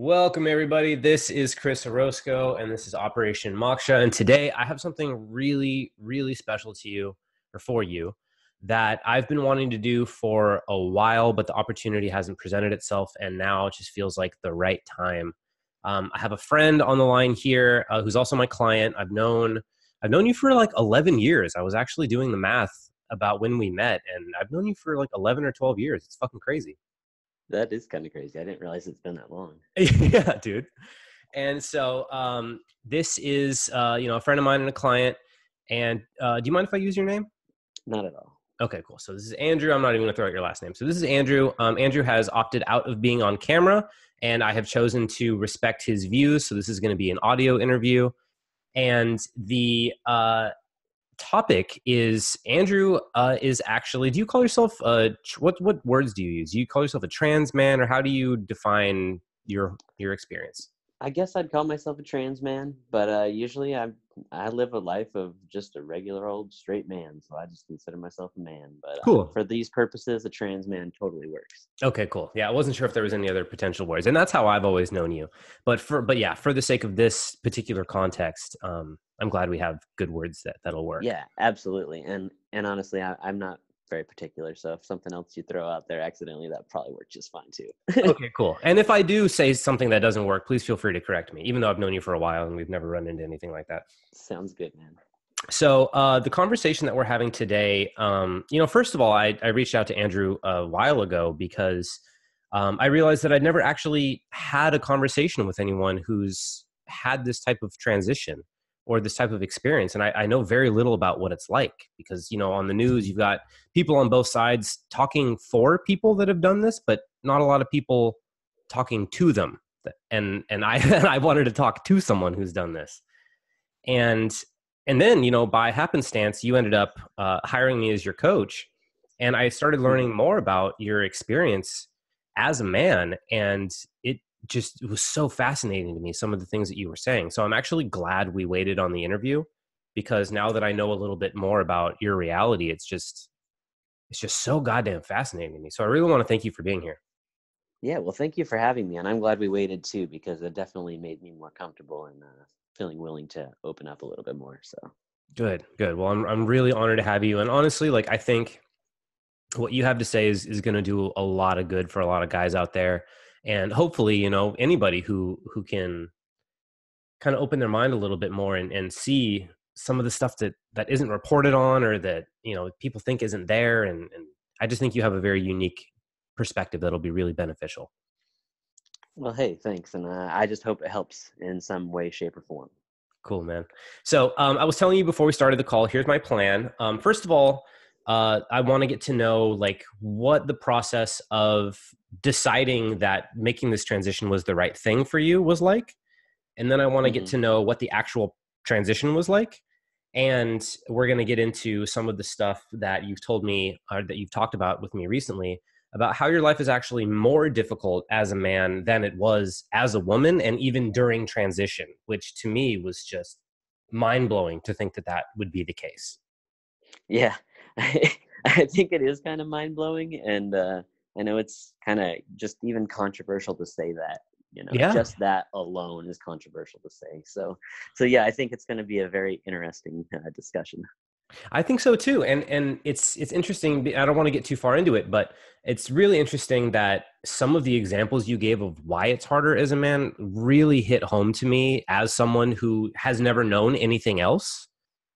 Welcome, everybody. This is Chris Orozco, and this is Operation Moksha. And today I have something really, really special to you, or for you, that I've been wanting to do for a while, but the opportunity hasn't presented itself, and now it just feels like the right time. I have a friend on the line here who's also my client. I've known you for like 11 years. I was actually doing the math about when we met, and I've known you for like 11 or 12 years. It's fucking crazy. That is kind of crazy. I didn't realize it's been that long. Yeah, dude. And so this is, a friend of mine and a client. And do you mind if I use your name? Not at all. Okay, cool. So this is Andrew. I'm not even going to throw out your last name. So this is Andrew. Andrew has opted out of being on camera, and I have chosen to respect his views. So this is going to be an audio interview. And the topic is Andrew is actually, do you call yourself, what words do you use? Do you call yourself a trans man, or how do you define your experience? I guess I'd call myself a trans man, but usually I live a life of just a regular old straight man, so I just consider myself a man. But Cool. for these purposes, a trans man totally works. Okay, cool. Yeah, I wasn't sure if there was any other potential words, and that's how I've always known you. But yeah, for the sake of this particular context, I'm glad we have good words that'll work. Yeah, absolutely. And honestly, I'm not very particular, so if something else you throw out there accidentally, that probably works just fine too. Okay, cool. And if I do say something that doesn't work, please feel free to correct me, even though I've known you for a while and we've never run into anything like that. Sounds good, man. So the conversation that we're having today, first of all, I reached out to Andrew a while ago because I realized that I'd never actually had a conversation with anyone who's had this type of transition or this type of experience. And I know very little about what it's like because, on the news, you've got people on both sides talking for people that have done this, but not a lot of people talking to them. And I, and I wanted to talk to someone who's done this. And then, by happenstance, you ended up hiring me as your coach. And I started learning more about your experience as a man. And it was so fascinating to me, some of the things that you were saying. So I'm actually glad we waited on the interview, because now that I know a little bit more about your reality, it's just so goddamn fascinating to me. So I really want to thank you for being here. Yeah, well, thank you for having me. And I'm glad we waited too, because it definitely made me more comfortable and feeling willing to open up a little bit more. So Good. Well, I'm really honored to have you. And honestly, I think what you have to say is going to do a lot of good for a lot of guys out there. And hopefully, anybody who can kind of open their mind a little bit more and see some of the stuff that isn't reported on, or that, people think isn't there. And I just think you have a very unique perspective that'll be really beneficial. well, hey, thanks. And I just hope it helps in some way, shape, or form. Cool, man. So I was telling you before we started the call, here's my plan. First of all, I want to get to know what the process of deciding that making this transition was the right thing for you was like. And then I want to get to know what the actual transition was like. And we're going to get into some of the stuff that you've told me, or that you've talked about with me recently, about how your life is actually more difficult as a man than it was as a woman, and even during transition, which to me was just mind-blowing to think that would be the case. Yeah, I think it is kind of mind-blowing. And I know it's kind of just even controversial to say that. Yeah. Just that alone is controversial to say. So yeah, I think it's going to be a very interesting discussion. I think so too. And it's interesting. I don't want to get too far into it, but it's really interesting that some of the examples you gave of why it's harder as a man really hit home to me as someone who has never known anything else.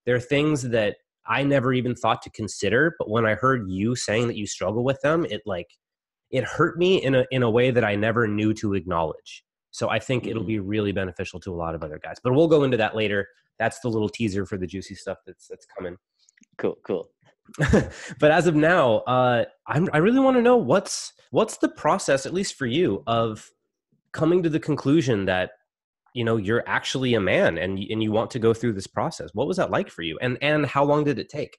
There are things that I never even thought to consider, but when I heard you saying that you struggle with them, it hurt me in a way that I never knew to acknowledge. So I think it'll be really beneficial to a lot of other guys, but we'll go into that later. That's the little teaser for the juicy stuff that's coming. Cool. But as of now, I really want to know what's the process, at least for you, of coming to the conclusion that, you're actually a man and you want to go through this process. What was that like for you? And how long did it take?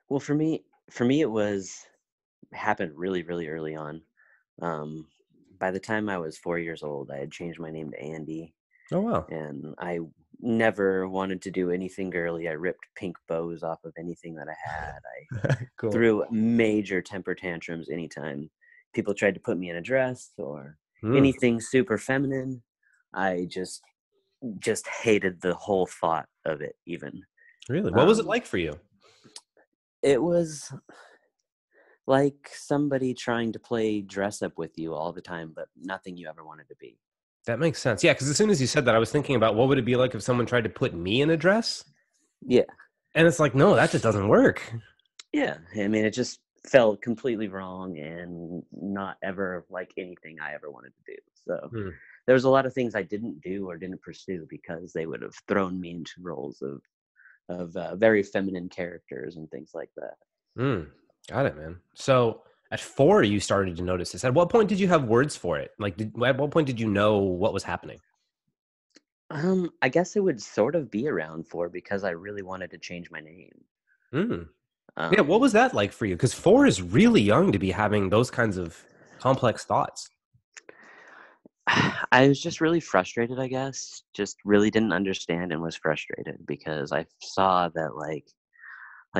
Well, for me, it happened really, really early on. By the time I was 4 years old, I had changed my name to Andy. Oh, wow. And I never wanted to do anything girly. I ripped pink bows off of anything that I had. I Cool. threw major temper tantrums anytime people tried to put me in a dress or Mm, anything super feminine, I just hated the whole thought of it even. really? What was it Um, like for you? it was like somebody trying to play dress up with you all the time, but nothing you ever wanted to be. That makes sense. Yeah, because as soon as you said that, I was thinking about what would it be like if someone tried to put me in a dress? Yeah. And it's like, no, that just doesn't work. Yeah. I mean, it just felt completely wrong and not ever like anything I ever wanted to do. So Mm, there was a lot of things I didn't do or didn't pursue because they would have thrown me into roles of very feminine characters and things like that. mm, got it, man. So at 4, you started to notice this. At what point did you have words for it? Like, at what point did you know what was happening? I guess it would sort of be around 4 because I really wanted to change my name. Mm. Yeah, what was Um, that like for you? Because 4 is really young to be having those kinds of complex thoughts. I was just really frustrated, I guess. Just really didn't understand and was frustrated because I saw that like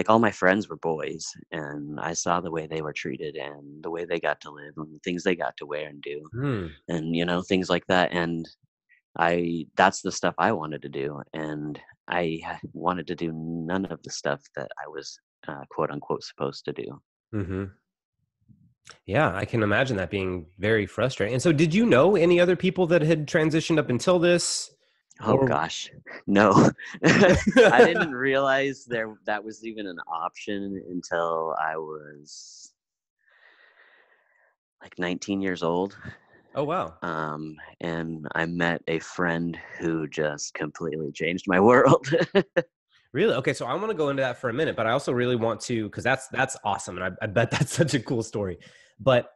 all my friends were boys and I saw the way they were treated and the way they got to live and the things they got to wear and do Mm, and things like that. And I that's the stuff I wanted to do, and wanted to do none of the stuff that I was quote unquote supposed to do. hmm. Yeah, I can imagine that being very frustrating. And so, did you know any other people that had transitioned up until this? Oh Or gosh, no. I didn't realize that was even an option until I was like 19 years old. oh wow. And I met a friend who just completely changed my world. Really? Okay, so I want to go into that for a minute, but I also really want to because that's awesome, and I bet that's such a cool story. But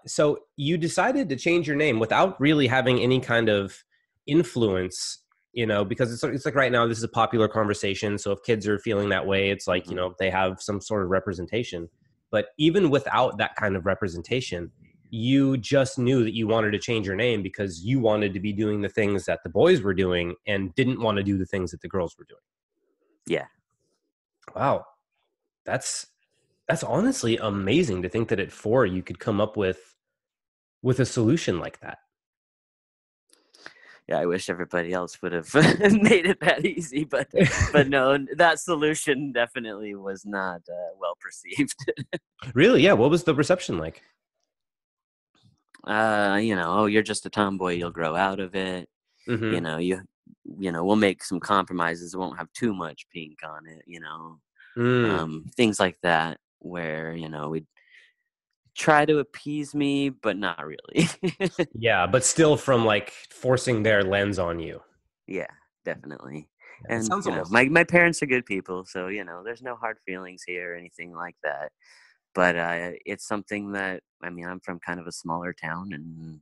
so you decided to change your name without really having any kind of influence, because it's like right now this is a popular conversation. So if kids are feeling that way, it's like Hmm. they have some sort of representation. But even without that kind of representation, you just knew that you wanted to change your name because you wanted to be doing the things that the boys were doing and didn't want to do the things that the girls were doing. Yeah, Wow. That's that's honestly amazing to think that at 4 you could come up with a solution like that. yeah. I wish everybody else would have made it that easy, but no, that solution definitely was not well perceived. Really? Yeah, what was the reception like? Oh, you're just a tomboy. You'll grow out of it. You Mhm. know, we'll make some compromises. It won't have too much pink on it. Mm. Things like that, where we try to appease me, but not really. Yeah, but still from, like, forcing their lens on you. Yeah, definitely. Yeah, it And sounds almost my parents are good people, so there's no hard feelings here or anything like that. But it's something that I mean, I'm from kind of a smaller town, and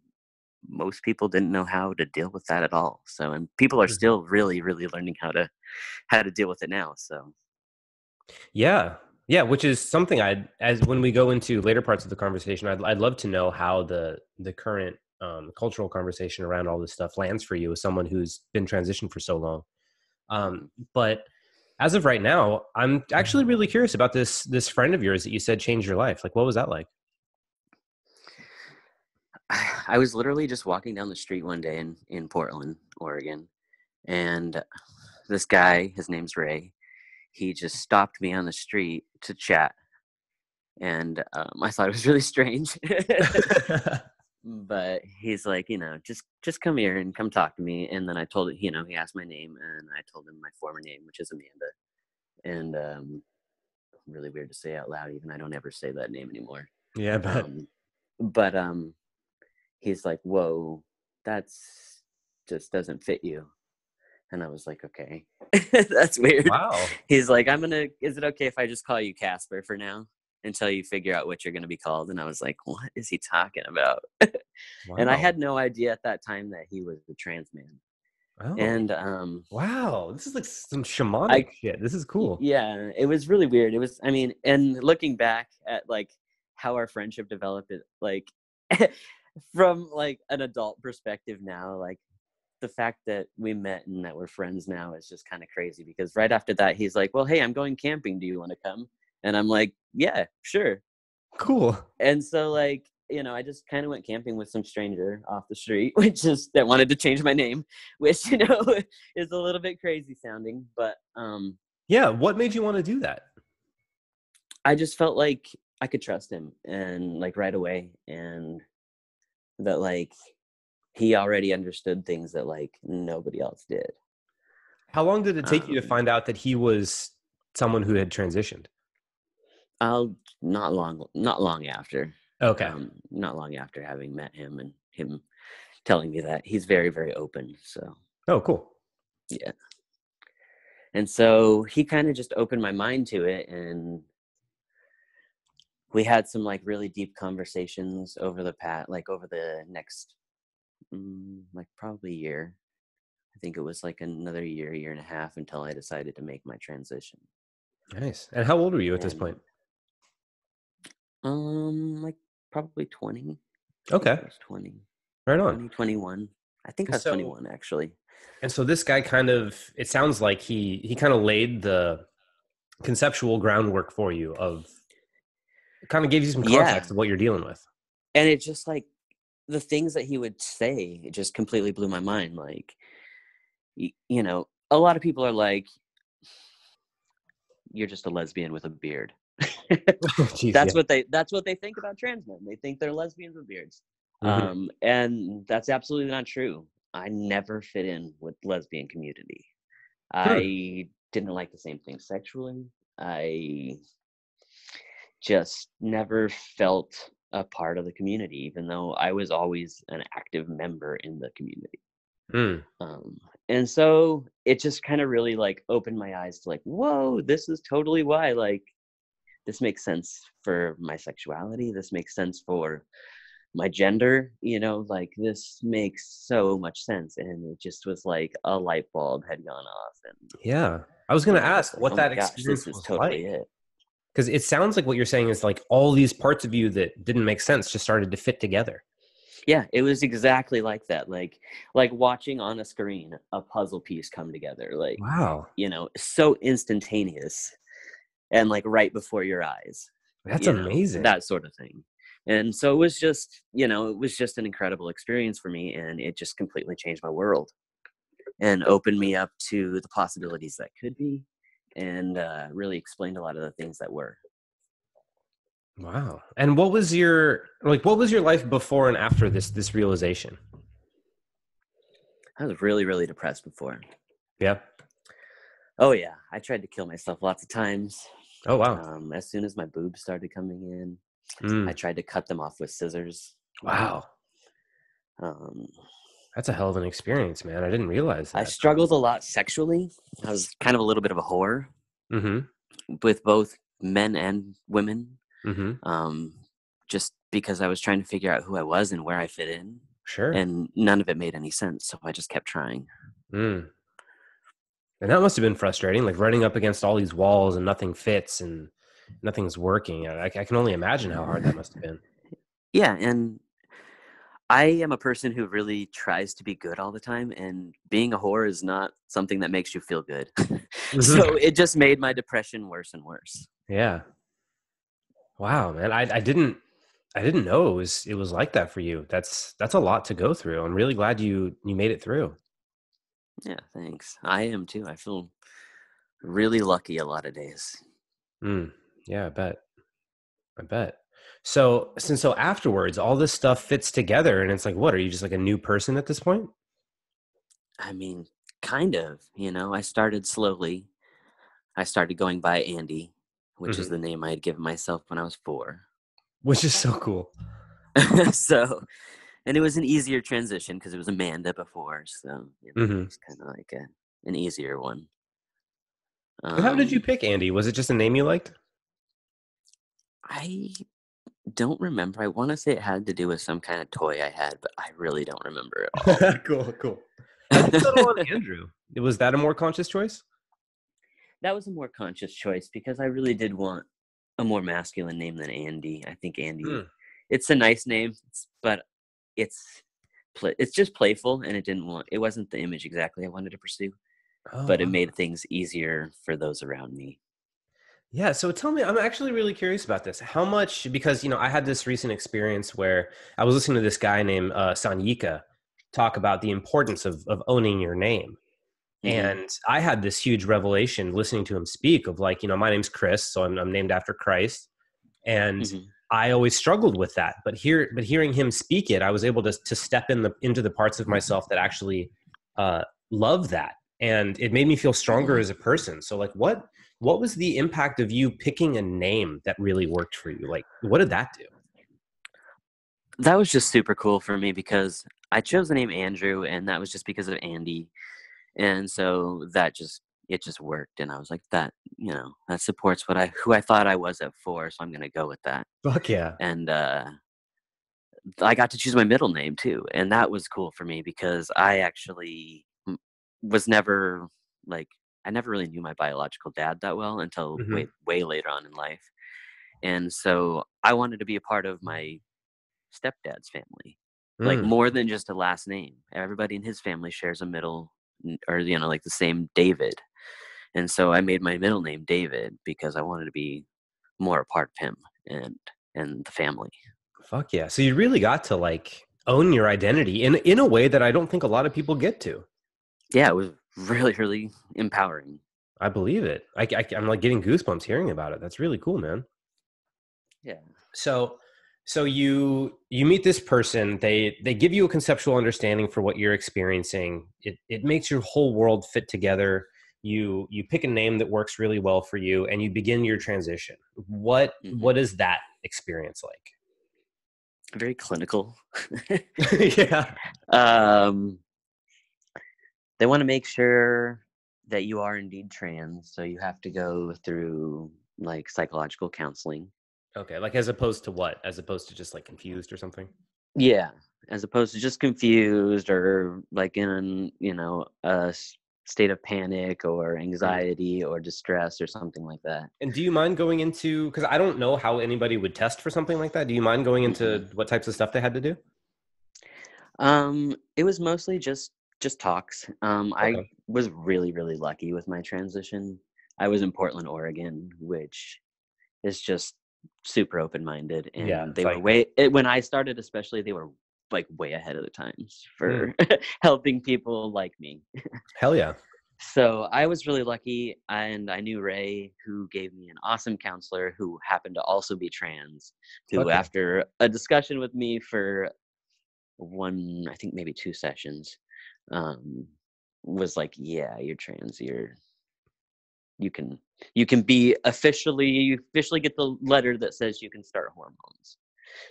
most people didn't know how to deal with that at all. So, and people are Mhm. still really, really learning how to deal with it now. So, Yeah. Yeah, which is something I'd as when we go into later parts of the conversation, I'd love to know how the current, cultural conversation around all this stuff lands for you as someone who's been transitioned for so long. mhm. But as of right now, I'm actually really curious about this friend of yours that you said changed your life. Like, what was that like? I was literally just walking down the street one day in Portland, Oregon, and this guy, his name's Ray, he just stopped me on the street to chat, and I thought it was really strange. But he's like, just come here and come talk to me. And then I told it, he asked my name, and I told him my former name, which is Amanda. And really weird to say out loud, even I don't ever say that name anymore. Yeah, but Um, but he's like, whoa, that's just doesn't fit you. And I was like, okay, that's weird. wow. He's like, is it okay if I just call you Casper for now until you figure out what you're going to be called? And I was like, what is he talking about? And I Wow. had no idea at that time that he was a trans man. Oh, And wow. This is like some shamanic I, shit. This is cool. yeah, it was really weird. It was, I mean, and looking back at like how our friendship developed, it like from like an adult perspective now, like the fact that we met and that we're friends now is just kind of crazy because right after that he's like, well, hey, I'm going camping, do you want to come? And I'm like, yeah, sure. Cool. And so like I just kind of went camping with some stranger off the street, which is that wanted to change my name, which, is a little bit crazy sounding, but Yeah. What made you want to do that? I just felt like I could trust him and like right away, and that like he already understood things that like nobody else did. How long did it take you to Um, find out that he was someone who had transitioned? I'll not long after, Okay. not long after having met him and him telling me that he's very, very open. So Oh, cool. yeah. And so he kind of just opened my mind to it, and we had some like really deep conversations over the next like probably year. I think it was like another year and a half until I decided to make my transition. Nice. And how old were you at this And point? like probably 20. I think Okay. I was 20, Right on. 20, 21. I think And I was so 21 actually. and so this guy kind of, it sounds like he kind of laid the conceptual groundwork for you of, kind of gave you some Yeah. context of what you're dealing with. And it just like the things that he would say, it just completely blew my mind. Like, a lot of people are like, you're just a lesbian with a beard. Jeez, yeah. That's what they think about trans men. They think they're lesbians with beards. Hmm. And that's absolutely not true. I never fit in with lesbian community. Hmm. I didn't like the same thing sexually. I just never felt a part of the community, even though I was always an active member in the community. Hmm. Um, and so it just kind of really like opened my eyes to like, whoa, this is totally why like this makes sense for my sexuality. This makes sense for my gender, like this makes so much sense. And it just was like a light bulb had gone off. And, Yeah. I was going to I was ask like, what oh my that gosh, this experience is was totally like. it. Because it sounds like what you're saying is like all these parts of you that didn't make sense just started to fit together. Yeah, it was exactly like that. Like watching on a screen a puzzle piece come together, like, Wow. so instantaneous and like right before your eyes, That's amazing. that sort of thing. And so it was just, it was just an incredible experience for me, and it just completely changed my world and opened me up to the possibilities that could be, and really explained a lot of the things that were. Wow. And what was your life before and after this realization? I was really, really depressed before. Yeah. Oh yeah, I tried to kill myself lots of times. Oh wow. As soon as my boobs started coming in, I Mm. tried to cut them off with scissors. Wow. Um, That's a hell of an experience, man. I didn't realize I that. struggled a lot sexually. I was kind of a little bit of a whore Mm-hmm. with both men and women, Mm-hmm. um, just because I was trying to figure out who I was and where I fit in, Sure. and none of it made any sense. So I just kept trying. Mm. And that must have been frustrating, like running up against all these walls and nothing fits and nothing's working. I can only imagine how hard that must have been. Yeah, and I am a person who really tries to be good all the time, and being a whore is not something that makes you feel good. Hmm. So it just made my depression worse and worse. Yeah. Wow, man. I didn't know it was like that for you. That's a lot to go through. I'm really glad you made it through. Yeah, thanks. I am too. I feel really lucky a lot of days. Mm. Yeah, I bet. I bet. So afterwards, all this stuff fits together, and it's like, what are you just like a new person at this point? I mean, kind of, I started slowly. I started going by Andy, which is Hmm. the name I had given myself when I was 4. Which is so cool. So, and it was an easier transition because it was Amanda before. So, it Hmm. was kind of like an easier one. And how did you Um, pick Andy? Was it just a name you liked? I don't remember. I want to say it had to do with some kind of toy I had, but I really don't remember at all. Cool, cool. How'd you settle on Andrew? Was that a more conscious choice? That was a more conscious choice because I really did want a more masculine name than Andy. I think Andy, Hmm. it's a nice name, but it's it's just playful, and it wasn't the image exactly I wanted to pursue, Oh but it wow. made things easier for those around me. Yeah, so tell me, I'm actually really curious about this. How much, because, I had this recent experience where I was listening to this guy named Sanyika talk about the importance of owning your name. Hmm. And I had this huge revelation listening to him speak of like, my name's Chris, so I'm named after Christ. And Hmm. I always struggled with that. But hearing him speak it, I was able to step into the parts of myself that actually uh, love that. And it made me feel stronger as a person. So like what was the impact of you picking a name that really worked for you? Like what did that do? That was just super cool for me because I chose the name Andrew, and that was just because of Andy. And so it just worked, and I was like, that, that supports who I thought I was at 4, so I'm gonna go with that. Fuck yeah. And I got to choose my middle name too, and that was cool for me because I actually was never like I never really knew my biological dad that well until Hmm. way later on in life. And so I wanted to be a part of my stepdad's family, like Mm. more than just a last name. Everybody in his family shares a middle or like the same David. And so I made my middle name David because I wanted to be more a part of him and the family. Fuck yeah. So you really got to like own your identity in a way that I don't think a lot of people get to. Yeah, it was really, really empowering. I believe it. I'm like getting goosebumps hearing about it. That's really cool, man. Yeah. So, so you meet this person. They give you a conceptual understanding for what you're experiencing. It makes your whole world fit together. You pick a name that works really well for you, and you begin your transition. Hmm. What is that experience Very clinical. like? Yeah. um, they want to make sure that you are indeed trans, so you have to go through like psychological counseling. Okay. Like as opposed to what? As opposed to just like confused or something. Yeah, as opposed to just confused or like in, state of panic or Mm. anxiety or distress or something like that. And do you mind going into, because I don't know how anybody would test for something like that. Do you mind going Hmm. into what types of stuff they had to do? It was mostly just talks. I Okay. was really, really lucky with my transition. I was in Portland, Oregon, which is just super open-minded, Yeah. and It's they were like, when I started, especially, they were like way ahead of the times mm, for helping people like me. hell yeah. So I was really lucky, and I knew Ray, who gave me an awesome counselor who happened to also be trans, who, Fuck yeah. after a discussion with me for one, I think maybe 2 sessions, um, was like, "Yeah, you're trans. You can be you officially get the letter that says you can start hormones,"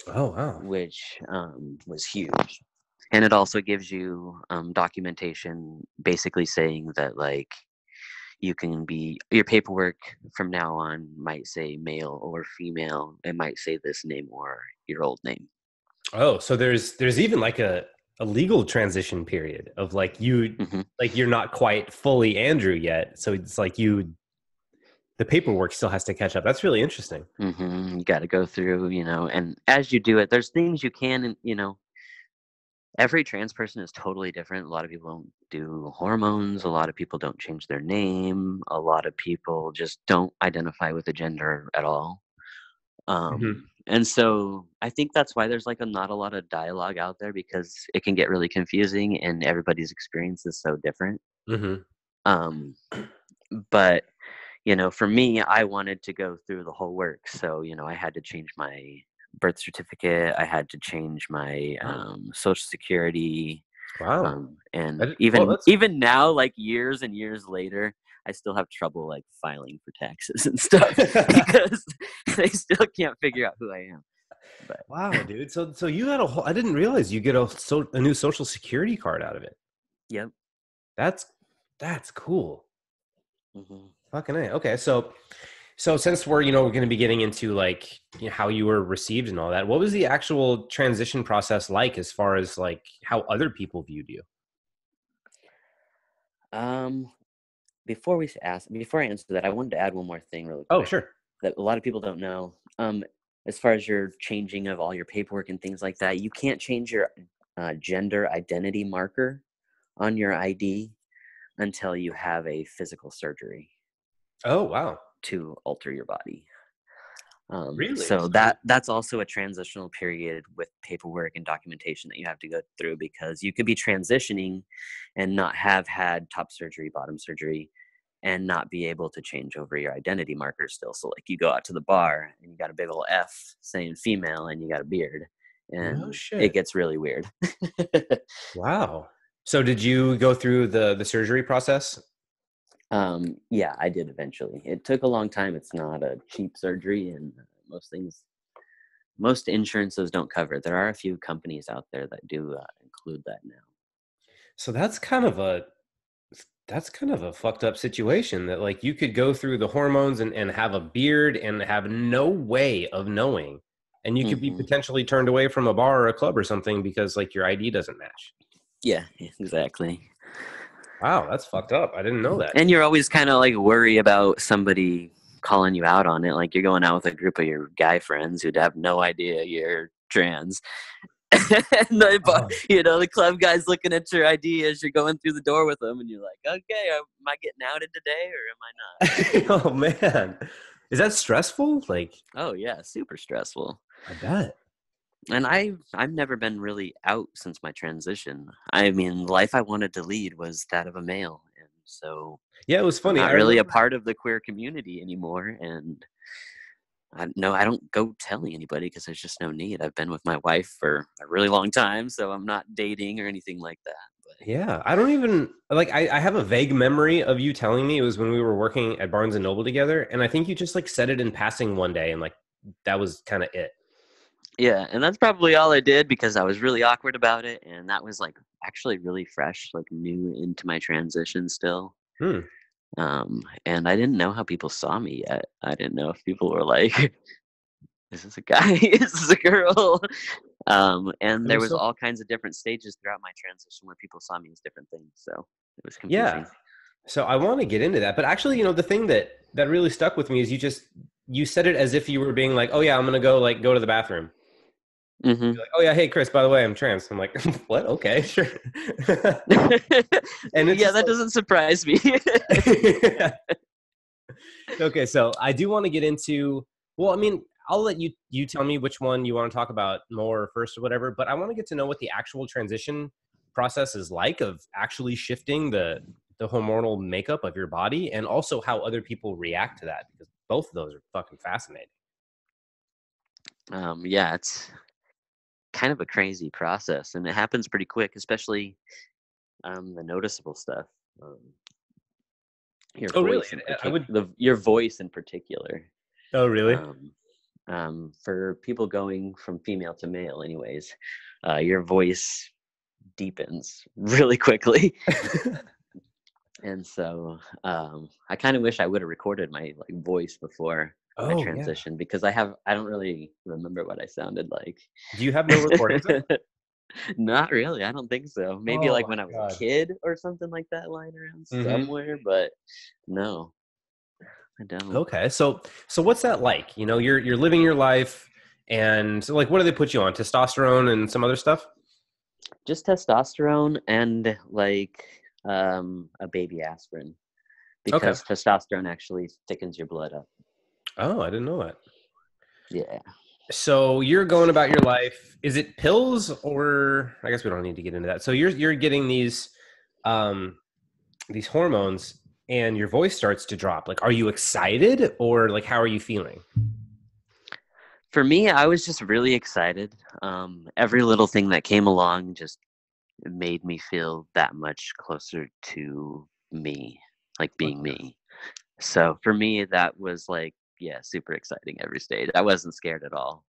Oh, wow. which was huge. And it also gives you documentation basically saying that, like, you can be your paperwork from now on might say male or female. It might say this name or your old name. Oh, so there's even like a legal transition period of Hmm. like you're not quite fully Andrew yet. So it's like the paperwork still has to catch up. That's really interesting. You got to go through, and as you do it, there's things you can, and every trans person is totally different. A lot of people don't do hormones. A lot of people don't change their name. A lot of people just don't identify with a gender at all. Hmm. And so I think that's why there's like not a lot of dialogue out there, because it can get really confusing and everybody's experience is so different. Hmm. Um, but for me, I wanted to go through the whole work. So, I had to change my birth certificate. I had to change my Wow. social security. Wow. And Well, even that's even now, like years and years later, I still have trouble like filing for taxes and stuff because they still can't figure out who I am. But wow, dude. So you had a whole. I didn't realize you get a new social security card out of it. yep. That's that's cool. Hmm. Fucking A. Okay, so since we're going to be getting into like how you were received and all that, what was the actual transition process like as far as like how other people viewed you? Um, before I answer that, I wanted to add one more thing really Oh, quick sure. that a lot of people don't know. As far as your changing of all your paperwork and things like that, you can't change your gender identity marker on your ID until you have a physical surgery. Oh, wow. to alter your body. Really? So So that's also a transitional period with paperwork and documentation that you have to go through, because you could be transitioning and not have had top surgery, bottom surgery, and not be able to change over your identity markers still. So like you go out to the bar and you got a big old F saying female and you got a beard, no and it shit. gets really weird. Wow. So did you go through the surgery process? Yeah, I did eventually. It took a long time. It's not a cheap surgery, and most insurances don't cover it. There are a few companies out there that do include that now. So that's kind of a fucked up situation that like you could go through the hormones and have a beard and have no way of knowing. And you could be Hmm. potentially turned away from a bar or a club or something because like your ID doesn't match. Yeah, exactly. Wow, that's fucked up. I didn't know that. And you're always kind of like worry about somebody calling you out on it. Like you're going out with a group of your guy friends who'd have no idea you're trans. And Oh. the club guy's looking at your ID as you're going through the door with them, and you're like, okay, am I getting outed today or am I Oh man. Is that stressful? Like, not? Oh yeah, super stressful. I bet. And I've never been really out since my transition. I mean, the life I wanted to lead was that of a male, and so Yeah, it was I'm funny. not I really a remember. part of the queer community anymore. And I don't go telling anybody because there's just no need. I've been with my wife for a really long time, so I'm not dating or anything like that. Yeah, I don't even like I have a vague memory of you telling me it was when we were working at Barnes and Noble together, and I think you just like said it in passing one day and like that was kind of it. Yeah, and that's probably all I did because I was really awkward about it, and that was like actually really fresh, like new into my transition still. Hmm. And I didn't know how people saw me yet. I didn't know if people were like, "Is this a guy? Is this a girl?" And It there was was so all kinds of different stages throughout my transition where people saw me as different things. So it was yeah. confusing. So I want to get into that, but actually, the thing that really stuck with me is you said it as if you were being like, "Oh yeah, I'm gonna go to the bathroom." Hmm. You're like, "Oh yeah, hey Chris, by the way, I'm trans." I'm like, "What? Okay, sure." And it's Yeah, just that doesn't surprise me. like, okay, so I do want to get into. Well, I mean, I'll let you tell me which one you want to talk about more first or whatever. But I want to get to know what the actual transition process is like of actually shifting the hormonal makeup of your body, and also how other people react to that because both of those are fucking fascinating. Yeah, it's kind of a crazy process, and it happens pretty quick, especially the noticeable stuff. Um, your Oh, really? voice in I would. particular, your voice in particular. Oh, really? Um, for people going from female to male, anyways, your voice deepens really quickly. And so I kind of wish I would have recorded my like voice before I Oh, yeah. transitioned, because I don't really remember what I sounded like. Do you have no recordings of it? Not really. I don't think so. Maybe Oh like my when I was a god. kid or something like that lying around Hmm. somewhere, but no, I don't. Okay, so what's that like? You're living your life, and so, like, what do they put you on? Testosterone and some other stuff? Just testosterone and like a baby aspirin, Okay. because testosterone actually thickens your blood up. Oh, I didn't know that. Yeah. So you're going about your life. Is it pills or I guess we don't need to get into that. So you're getting um these hormones and your voice starts to drop. Like, are you excited or like how are you feeling? For me, I was just really excited. Every little thing that came along just made me feel that much closer to me, like being me. So for me, that was like, yeah, super exciting every stage. I wasn't scared at all.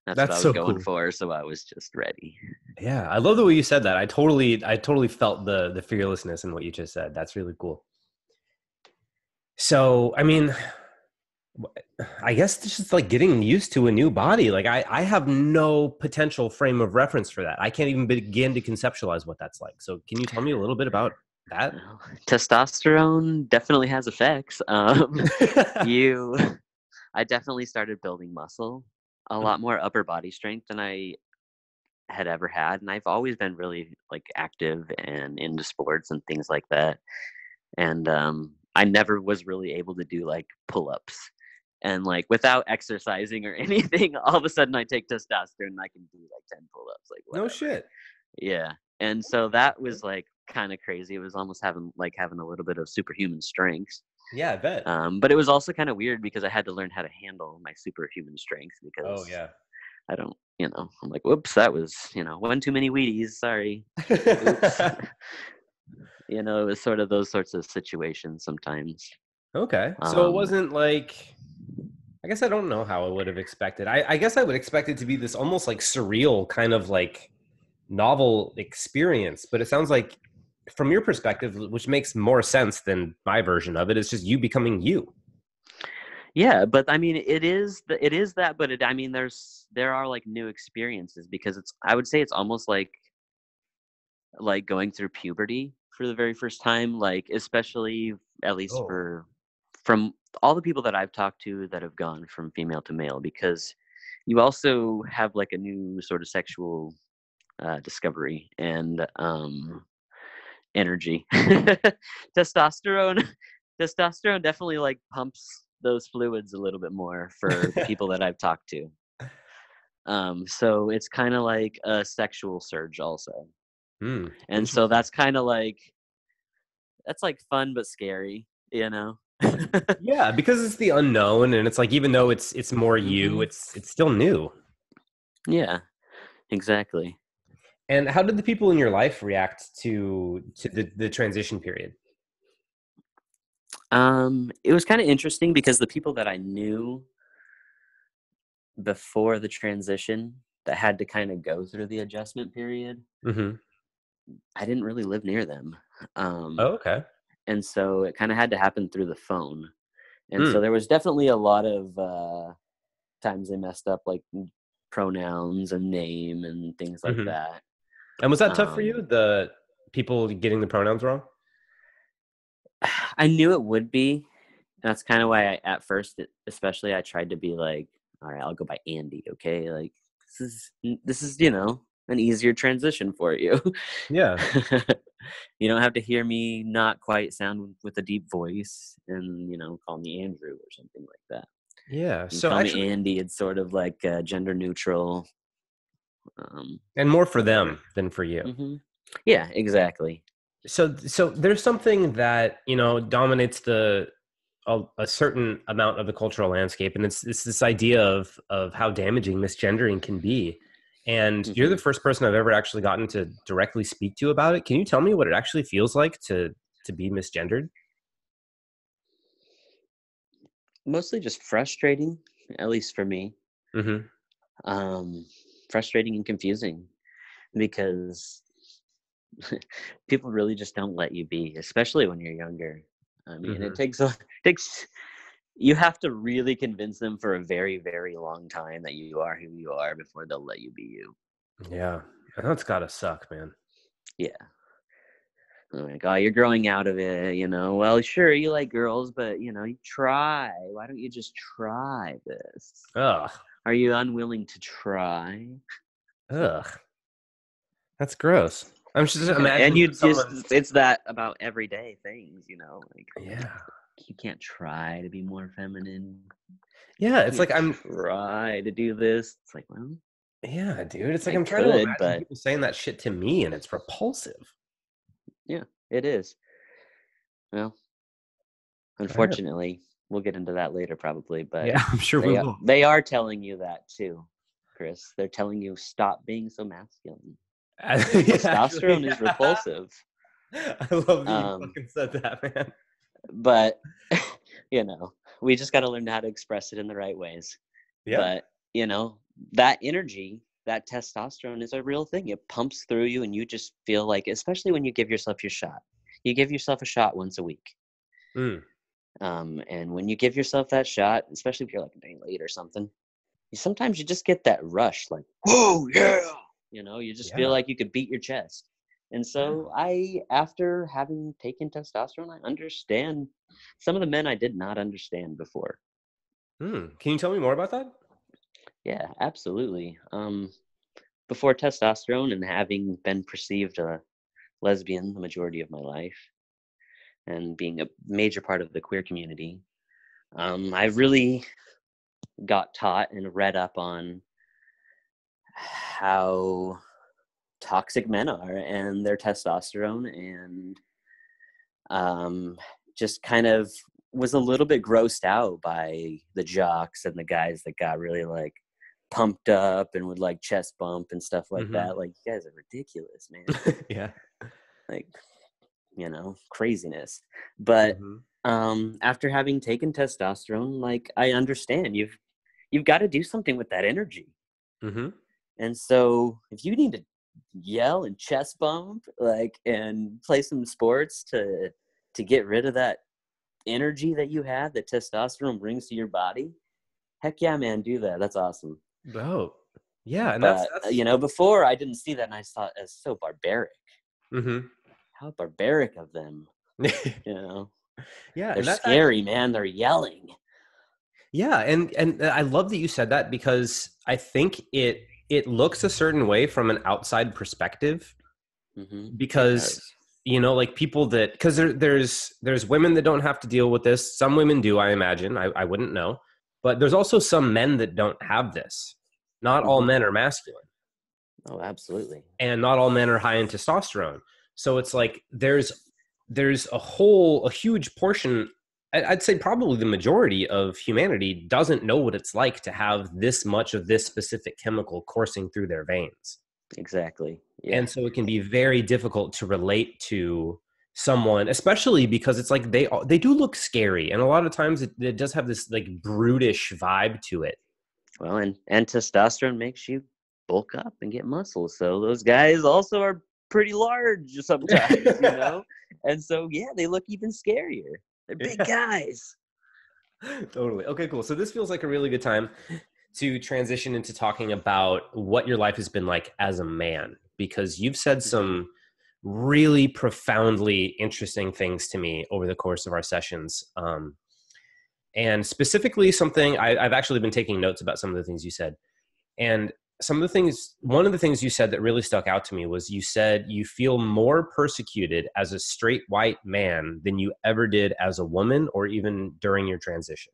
That's what That's I was so going cool. for. So I was just ready. Yeah, I love the way you said that. I totally felt the fearlessness in what you just said. That's really cool. So, I mean, I guess it's just like getting used to a new body. Like I have no potential frame of reference for that. I can't even begin to conceptualize what that's like. So can you tell me a little bit about that? Well, testosterone definitely has effects. You, I definitely started building muscle, a Oh, lot more upper body strength than I had ever had, and I've always been really like active and into sports and things like that. And I never was really able to do like pull-ups. And like without exercising or anything, all of a sudden I take testosterone and I can do like 10 pull-ups, like No whatever. shit. Yeah. And so that was like kind of crazy. It was almost having a little bit of superhuman strength. Yeah, I bet. But it was also kind of weird because I had to learn how to handle my superhuman strength Oh because yeah. I don't, I'm like, whoops, that was, one too many Wheaties. Sorry. Oops. It was sort of those sorts of situations sometimes. Okay. So it Um, wasn't like, I guess I don't know how I would have expected. I guess I would expect it to be this almost like surreal kind of like novel experience, but it sounds like from your perspective, which makes more sense than my version of it, it's just you becoming you. yeah, but I mean, it is that, but I mean, there are like new experiences because I would say it's almost like going through puberty for the very first time, like especially at least Oh. from all the people that I've talked to that have gone from female to male, because you also have like a new sort of sexual discovery and energy. testosterone testosterone definitely like pumps those fluids a little bit more for the people that I've talked to. So it's kind of like a sexual surge also. Hmm. And so Interesting. that's like fun but scary. Yeah, because it's the unknown, and it's like even though it's more you, hmm it's still new. Yeah, exactly. And how did the people in your life react to the transition period? It was kind of interesting because the people that I knew before the transition that had to kind of go through the adjustment period, Hmm. I didn't really live near them. Oh, Um, okay. and so it kind of had to happen through the phone. And so Hmm. there was definitely a lot of times they messed up like pronouns and name and things like Hmm. that. And was that tough for you? Um, The people getting the pronouns wrong? I knew it would be. That's kind of why at first, especially, I tried to be like, all right, I'll go by Andy. Okay. Like this is, an easier transition for you. Yeah. You don't have to hear me not quite sound with a deep voice and, call me Andrew or something like that. Yeah. You So call me actually, Andy, it's sort of like gender neutral, and more for whatever. them than for you. Yeah, exactly. So there's something that dominates a certain amount of the cultural landscape, and it's this idea of how damaging misgendering can be. And you're the hmm first person I've ever actually gotten to directly speak to about it. Can you tell me what it actually feels like to be misgendered? Mostly just frustrating, at least for me. Hmm. Um, Frustrating and confusing because people really just don't let you be, especially when you're younger. I mean, Hmm. takes you have to really convince them for a very, very long time that you are who you are before they'll let you be you. Yeah, that's gotta suck, man. Yeah. Oh my God, you're growing out of it. Well, sure, you like girls, but you try. Why don't you just try this? Ugh, Are you unwilling to try? ugh, that's gross. I'm just And imagining you just someone. it's that about everyday things, like Yeah, you can't try to be more feminine. yeah. You It's like can't I'm. try to do this. It's like, well, Yeah, dude. It's like I I'm trying to could, imagine but people saying that shit to me, and it's repulsive. yeah, it is. Well, All right. unfortunately, we'll get into that later probably, but Yeah, I'm sure we will. they are telling you that too, Chris. They're telling you stop being so masculine. Yeah, actually, Testosterone is yeah. repulsive. I love that you Um, fucking said that, man. but you know, we just got to learn how to express it in the right ways. Yep. But that energy, that testosterone is a real thing. It pumps through you, and you just feel like, especially when you give yourself your shot. You give yourself a shot once a week. Mm, And when you give yourself that shot, especially if you're like a day late or something, sometimes you just get that rush, like, whoa, yeah. You just feel yeah. like you could beat your chest. And Yeah. so after having taken testosterone, I understand some of the men I did not understand before. Can you tell me more about that? Yeah, absolutely. Before testosterone and having been perceived a lesbian the majority of my life, and being a major part of the queer community, I really got taught and read up on how toxic men are and their testosterone, and just kind of was a little bit grossed out by the jocks and the guys that got really like pumped up and would like chest bump and stuff like Mm-hmm. that. Like, you guys are ridiculous, man. Yeah. Like, craziness. But Mm-hmm. after having taken testosterone, like, I understand you've got to do something with that energy. Mm-hmm. And so if you need to yell and chest bump, like, and play some sports to get rid of that energy that you have that testosterone brings to your body, heck yeah, man, do that. That's awesome. Oh, yeah. And But that's, before, I didn't see that, and I saw it as so barbaric. mm-hmm. How barbaric of them. You know, Yeah. they're And that's scary, man. They're yelling. yeah, and I love that you said that, because I think it looks a certain way from an outside perspective, It because does. like people that, because there's women that don't have to deal with this. Some women do, I imagine. I wouldn't know, but there's also some men that don't have this. Not all men are masculine, Oh, absolutely. and not all men are high in testosterone. So it's like there's a huge portion. I'd say probably the majority of humanity doesn't know what it's like to have this much of this specific chemical coursing through their veins. Exactly. Yeah. And so it can be very difficult to relate to someone, especially because it's like they do look scary, and a lot of times it does have this like brutish vibe to it. Well, and testosterone makes you bulk up and get muscles. So those guys also are pretty large sometimes, And so yeah, they look even scarier. They're big Yeah, guys. totally. Okay, cool. So this feels like a really good time to transition into talking about what your life has been like as a man, because you've said Mhm. some really profoundly interesting things to me over the course of our sessions. And specifically, I've actually been taking notes about some of the things you said. And one of the things you said that really stuck out to me was you said you feel more persecuted as a straight white man than you ever did as a woman, or even during your transition.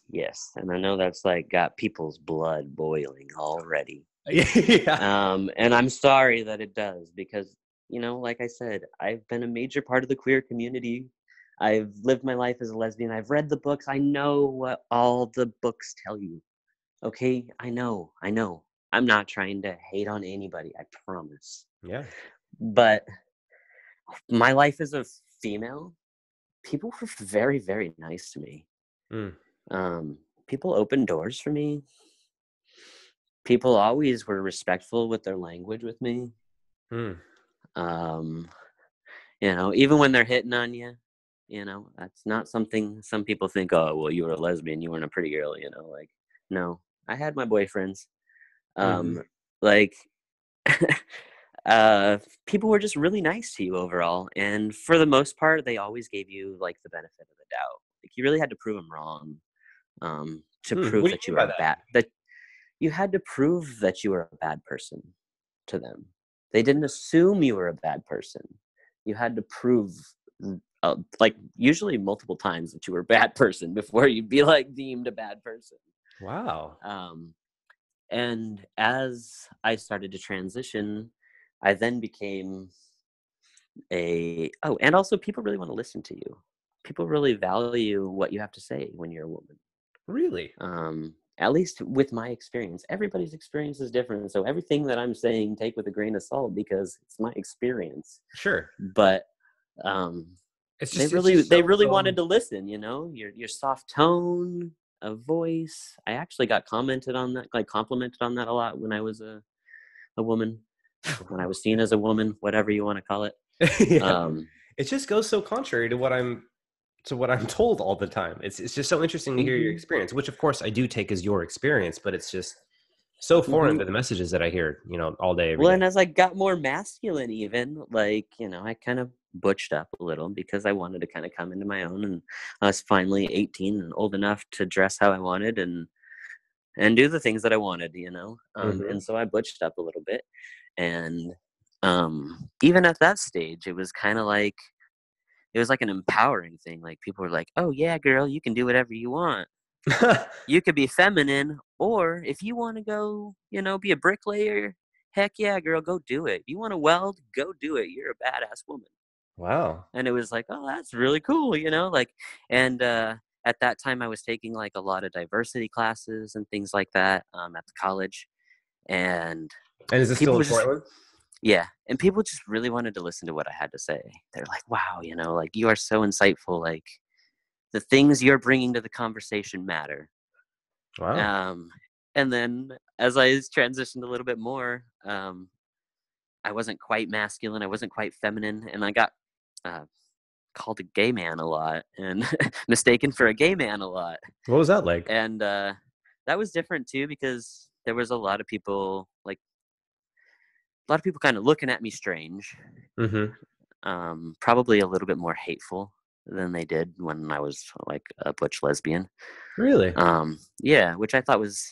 Yes, and I know that's like got people's blood boiling already. Yeah. And I'm sorry that it does, because, like I said, I've been a major part of the queer community. I've lived my life as a lesbian. I've read the books. I know what all the books tell you. Okay, I know. I'm not trying to hate on anybody, I promise. Yeah. But my life as a female, people were very, very nice to me. Mm. People opened doors for me. People always were respectful with their language with me. Mm. Um, even when they're hitting on you, that's not something some people think, oh, well, you were a lesbian, you weren't a pretty girl, like, no, I had my boyfriends. Mm-hmm. Like, people were just really nice to you overall. And for the most part, they always gave you like the benefit of the doubt. Like, you really had to prove them wrong, to Mm. prove What do that you you mean were by a that? bad, that you had to prove that you were a bad person to them. They didn't assume you were a bad person. You had to prove, like, usually multiple times, that you were a bad person before you'd be like deemed a bad person. Wow. Um, and as I started to transition, I then became and also people really want to listen to you. People really value what you have to say when you're a woman. Really? At least with my experience. Everybody's experience is different, so everything that I'm saying, take with a grain of salt, because it's my experience. Sure. But um, they It's really just they so really wanted to listen. Your soft tone of voice. I actually got commented on that, like complimented on that a lot when I was a woman, when I was seen as a woman, whatever you want to call it. Yeah. Um, It just goes so contrary to what I'm told all the time. It's just so interesting to hear your mhm, experience, which of course I do take as your experience, but it's just so foreign mhm. to the messages that I hear, all day, every Well, day. and as I got more masculine, even, like, I kind of butched up a little because I wanted to kind of come into my own, and I was finally 18 and old enough to dress how I wanted and do the things that I wanted. Hmm. And so I butched up a little bit, and even at that stage, it was kind of like, it was like an empowering thing. Like people were like, "Oh yeah, girl, you can do whatever you want. You could be feminine, or if you want to go, be a bricklayer, heck yeah, girl, go do it. You want to weld, go do it. You're a badass woman." Wow. And it was like, "Oh, that's really cool," like, and at that time I was taking like a lot of diversity classes and things like that at the college, and And is this still people in were just Portland? yeah, and people just really wanted to listen to what I had to say. They're like, "Wow, like you are so insightful. Like the things you're bringing to the conversation matter." Wow. Um, and then as I transitioned a little bit more, I wasn't quite masculine, I wasn't quite feminine, and I got uh, called a gay man a lot and mistaken for a gay man a lot. What was that like? And that was different too because there was a lot of people kind of looking at me strange, Mm-hmm. probably a little bit more hateful than they did when I was like a butch lesbian. Really? Yeah, which I thought was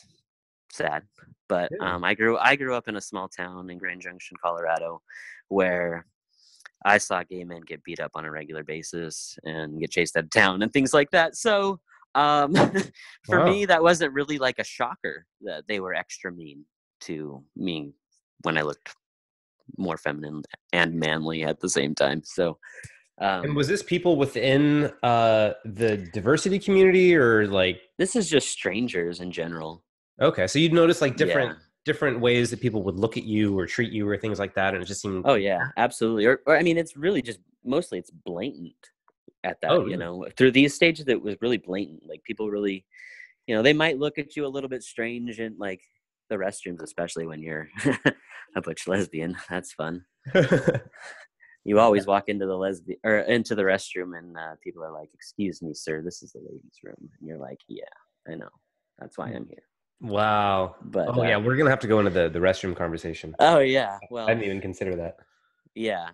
sad. But Yeah. I grew up in a small town in Grand Junction, Colorado, where I saw gay men get beat up on a regular basis and get chased out of town and things like that. So um, for Wow. me, that wasn't really like a shocker that they were extra mean to me when I looked more feminine and manly at the same time. So And um, was this people within the diversity community or like this is just strangers in general. okay, so you'd notice like Yeah. different ways that people would look at you or treat you or things like that, and it just seemed Oh yeah, absolutely. Or I mean, it's really just mostly it's blatant at oh that. really? Through these stages, it was really blatant. Like people really, they might look at you a little bit strange in like the restrooms, especially when you're a butch lesbian. That's fun. You always walk into the lesbian or into the restroom, and people are like, "Excuse me, sir, this is the ladies' room," and you're like, "Yeah, I know. That's why I'm here." Wow. But Oh yeah, we're gonna have to go into the restroom conversation. oh yeah, I well, didn't even consider that. yeah.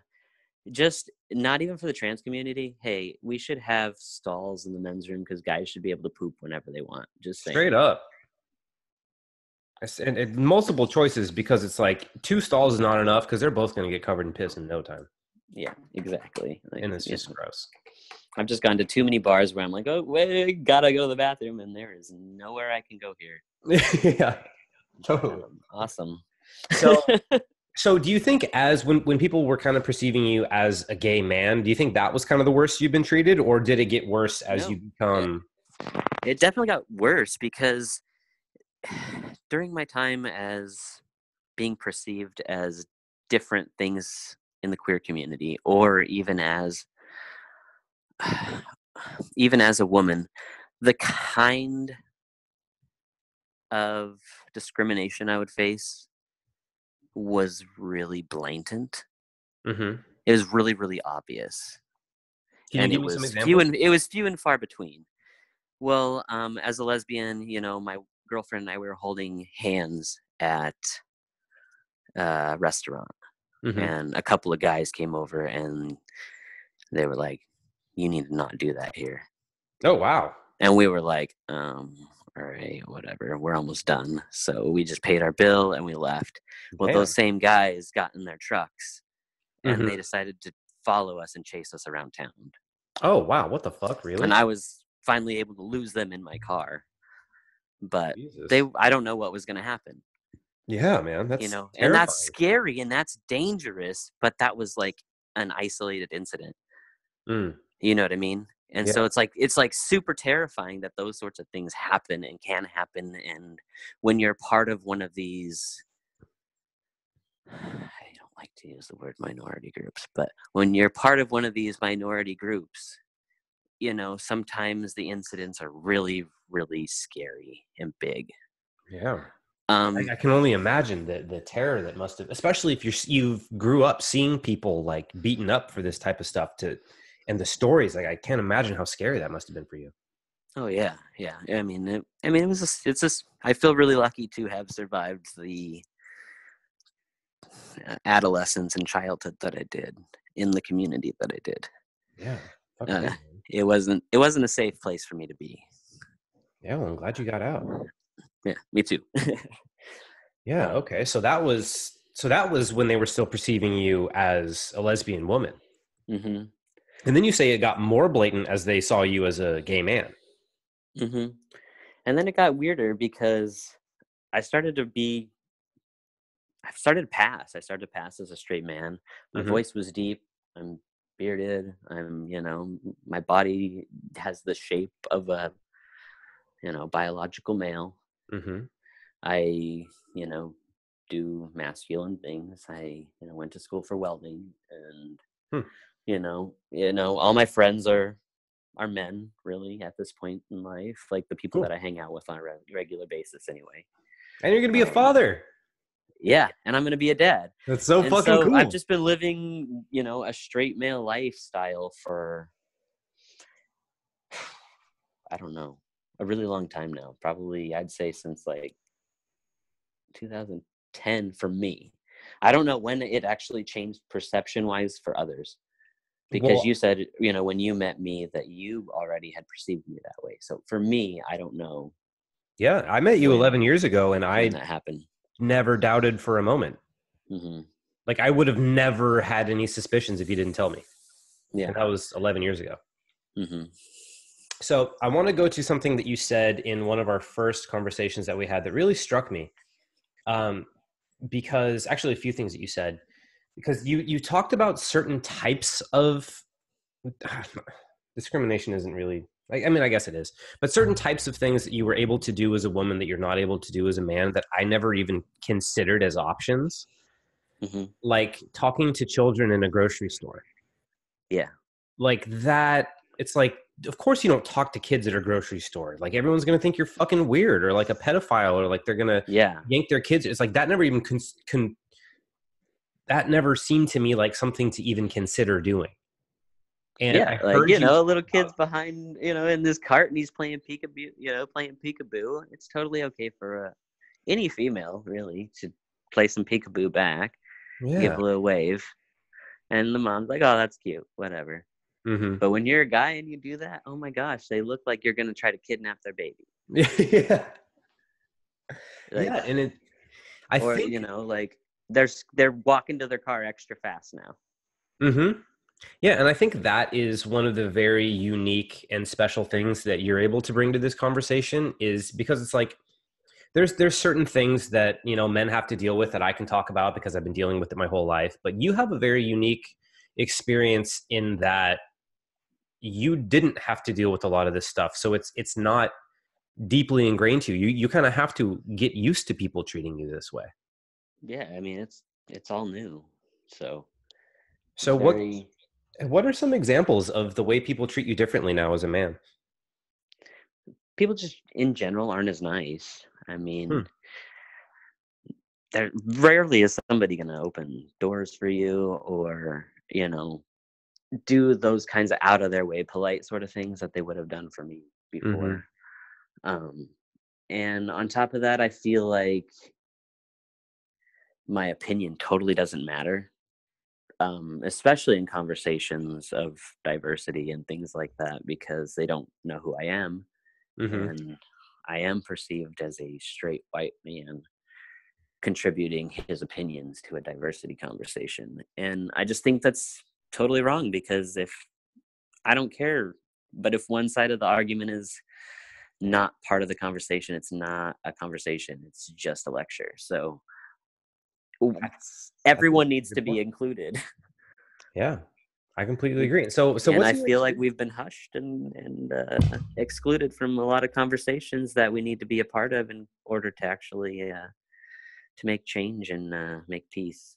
Just not even for the trans community. Hey, we should have stalls in the men's room because guys should be able to poop whenever they want. Just Straight saying. up. And multiple choices because it's like two stalls is not enough because they're both gonna get covered in piss in no time. Yeah, exactly. Like, And it's just gross. I've just gone to too many bars where I'm like, oh, wait, gotta go to the bathroom, and there is nowhere I can go here. Yeah, totally. Awesome. So So do you think as when people were kind of perceiving you as a gay man, do you think that was kind of the worst you've been treated, or did it get worse as you No, become it definitely got worse because during my time as being perceived as different things in the queer community, or even as a woman, the kind of discrimination I would face was really blatant. Mhm. It was really, really obvious, Can you and give it me some was examples? few and far between. Well, as a lesbian, my girlfriend and I we were holding hands at a restaurant, Mhm. and a couple of guys came over and they were like, "You need to not do that here." Oh, wow. And we were like, all right, whatever. We're almost done. So we just paid our bill and we left. Well, those Damn. same guys got in their trucks and Mhm. they decided to follow us and chase us around town. Oh, wow. What the fuck? And Really? I was finally able to lose them in my car. But Jesus. I don't know what was going to happen, Yeah, man. That's and that's terrifying. scary and that's dangerous. But that was like an isolated incident. Mm. You know what I mean? And so Yeah. it's like super terrifying that those sorts of things happen and can happen. And when you're part of one of these, I don't like to use the word minority groups, but when you're part of one of these minority groups, sometimes the incidents are really, really scary and big. Yeah. Um, I can only imagine the terror that must have, especially if you've grew up seeing people like beaten up for this type of stuff and the stories. Like I can't imagine how scary that must have been for you. oh yeah, yeah. I mean, it was it's just. I feel really lucky to have survived the adolescence and childhood that I did in the community that I did. Yeah. Fuck yeah. Uh, Man. it wasn't a safe place for me to be. Yeah. Well, I'm glad you got out. Yeah, me too. Yeah. um, Okay. So that was when they were still perceiving you as a lesbian woman. hmm And then you say it got more blatant as they saw you as a gay man. hmm And then it got weirder because I started to be, I started to pass. I started to pass as a straight man. My Mm-hmm. voice was deep. I'm bearded. My body has the shape of a, biological male. Mm-hmm. I, do masculine things. I, went to school for welding, and Hmm. all my friends are men really at this point in life, like the people that Cool. I hang out with on a regular basis anyway. And you're gonna be a Um, father. yeah, and I'm going to be a dad. That's so And fucking so I've cool. just been living, a straight male lifestyle for, I don't know, a really long time now. Probably, I'd say since like 2010 for me. I don't know when it actually changed perception wise for others, because Well, you said, when you met me that you already had perceived me that way. So for me, I don't know yeah, I met you when 11 years ago, and when I that happened. never doubted for a moment. hmm Like I would have never had any suspicions if you didn't tell me. Yeah. And that was 11 years ago. hmm So I want to go to something that you said in one of our first conversations that we had that really struck me. Um, because actually, a few things that you said, because you talked about certain types of discrimination isn't really. I mean, I guess it is, but certain types of things that you were able to do as a woman that you're not able to do as a man that I never even considered as options, hmm like talking to children in a grocery store. Yeah. Like that, it's like, of course you don't talk to kids at a grocery store. Like everyone's gonna think you're fucking weird or like a pedophile or like they're gonna Yeah. yank their kids. It's like that never even that never seemed to me like something to even consider doing. And Yeah. I Like, heard you a talk little about, kid's behind, in this cart and he's playing peekaboo, playing peekaboo. It's totally okay for any female, really, to play some peekaboo back, give yeah. a little wave. And the mom's like, oh, that's cute. Whatever. Hmm. But when you're a guy and you do that, oh my gosh, they look like you're going to try to kidnap their baby. Yeah. Like, Yeah. And I or, think, like they're walking to their car extra fast now. hmm, yeah. And I think that is one of the very unique and special things that you're able to bring to this conversation is because it's like, there's certain things that men have to deal with that I can talk about because I've been dealing with it my whole life. But you have a very unique experience in that you didn't have to deal with a lot of this stuff, so it's not deeply ingrained to you. You kind of have to get used to people treating you this way. Yeah. I mean, it's all new. So So it's very, what are some examples of the way people treat you differently now as a man? people just in general aren't as nice. I Hmm. mean, there rarely is somebody going to open doors for you, or, do those kinds of out of their way polite sort of things that they would have done for me Mm-hmm. before. Um, and on top of that, I feel like my opinion totally doesn't matter, especially in conversations of diversity and things like that, because they don't know who I am. Mm-hmm. And I am perceived as a straight white man contributing his opinions to a diversity conversation. And I just think that's totally wrong, because if I don't care, but if one side of the argument is not part of the conversation, it's not a conversation, it's just a lecture. So That's a everyone needs to good be point. included. Yeah, I completely agree. So And what's I your feel like experience? we've been hushed and excluded from a lot of conversations that we need to be a part of in order to actually to make change and make peace.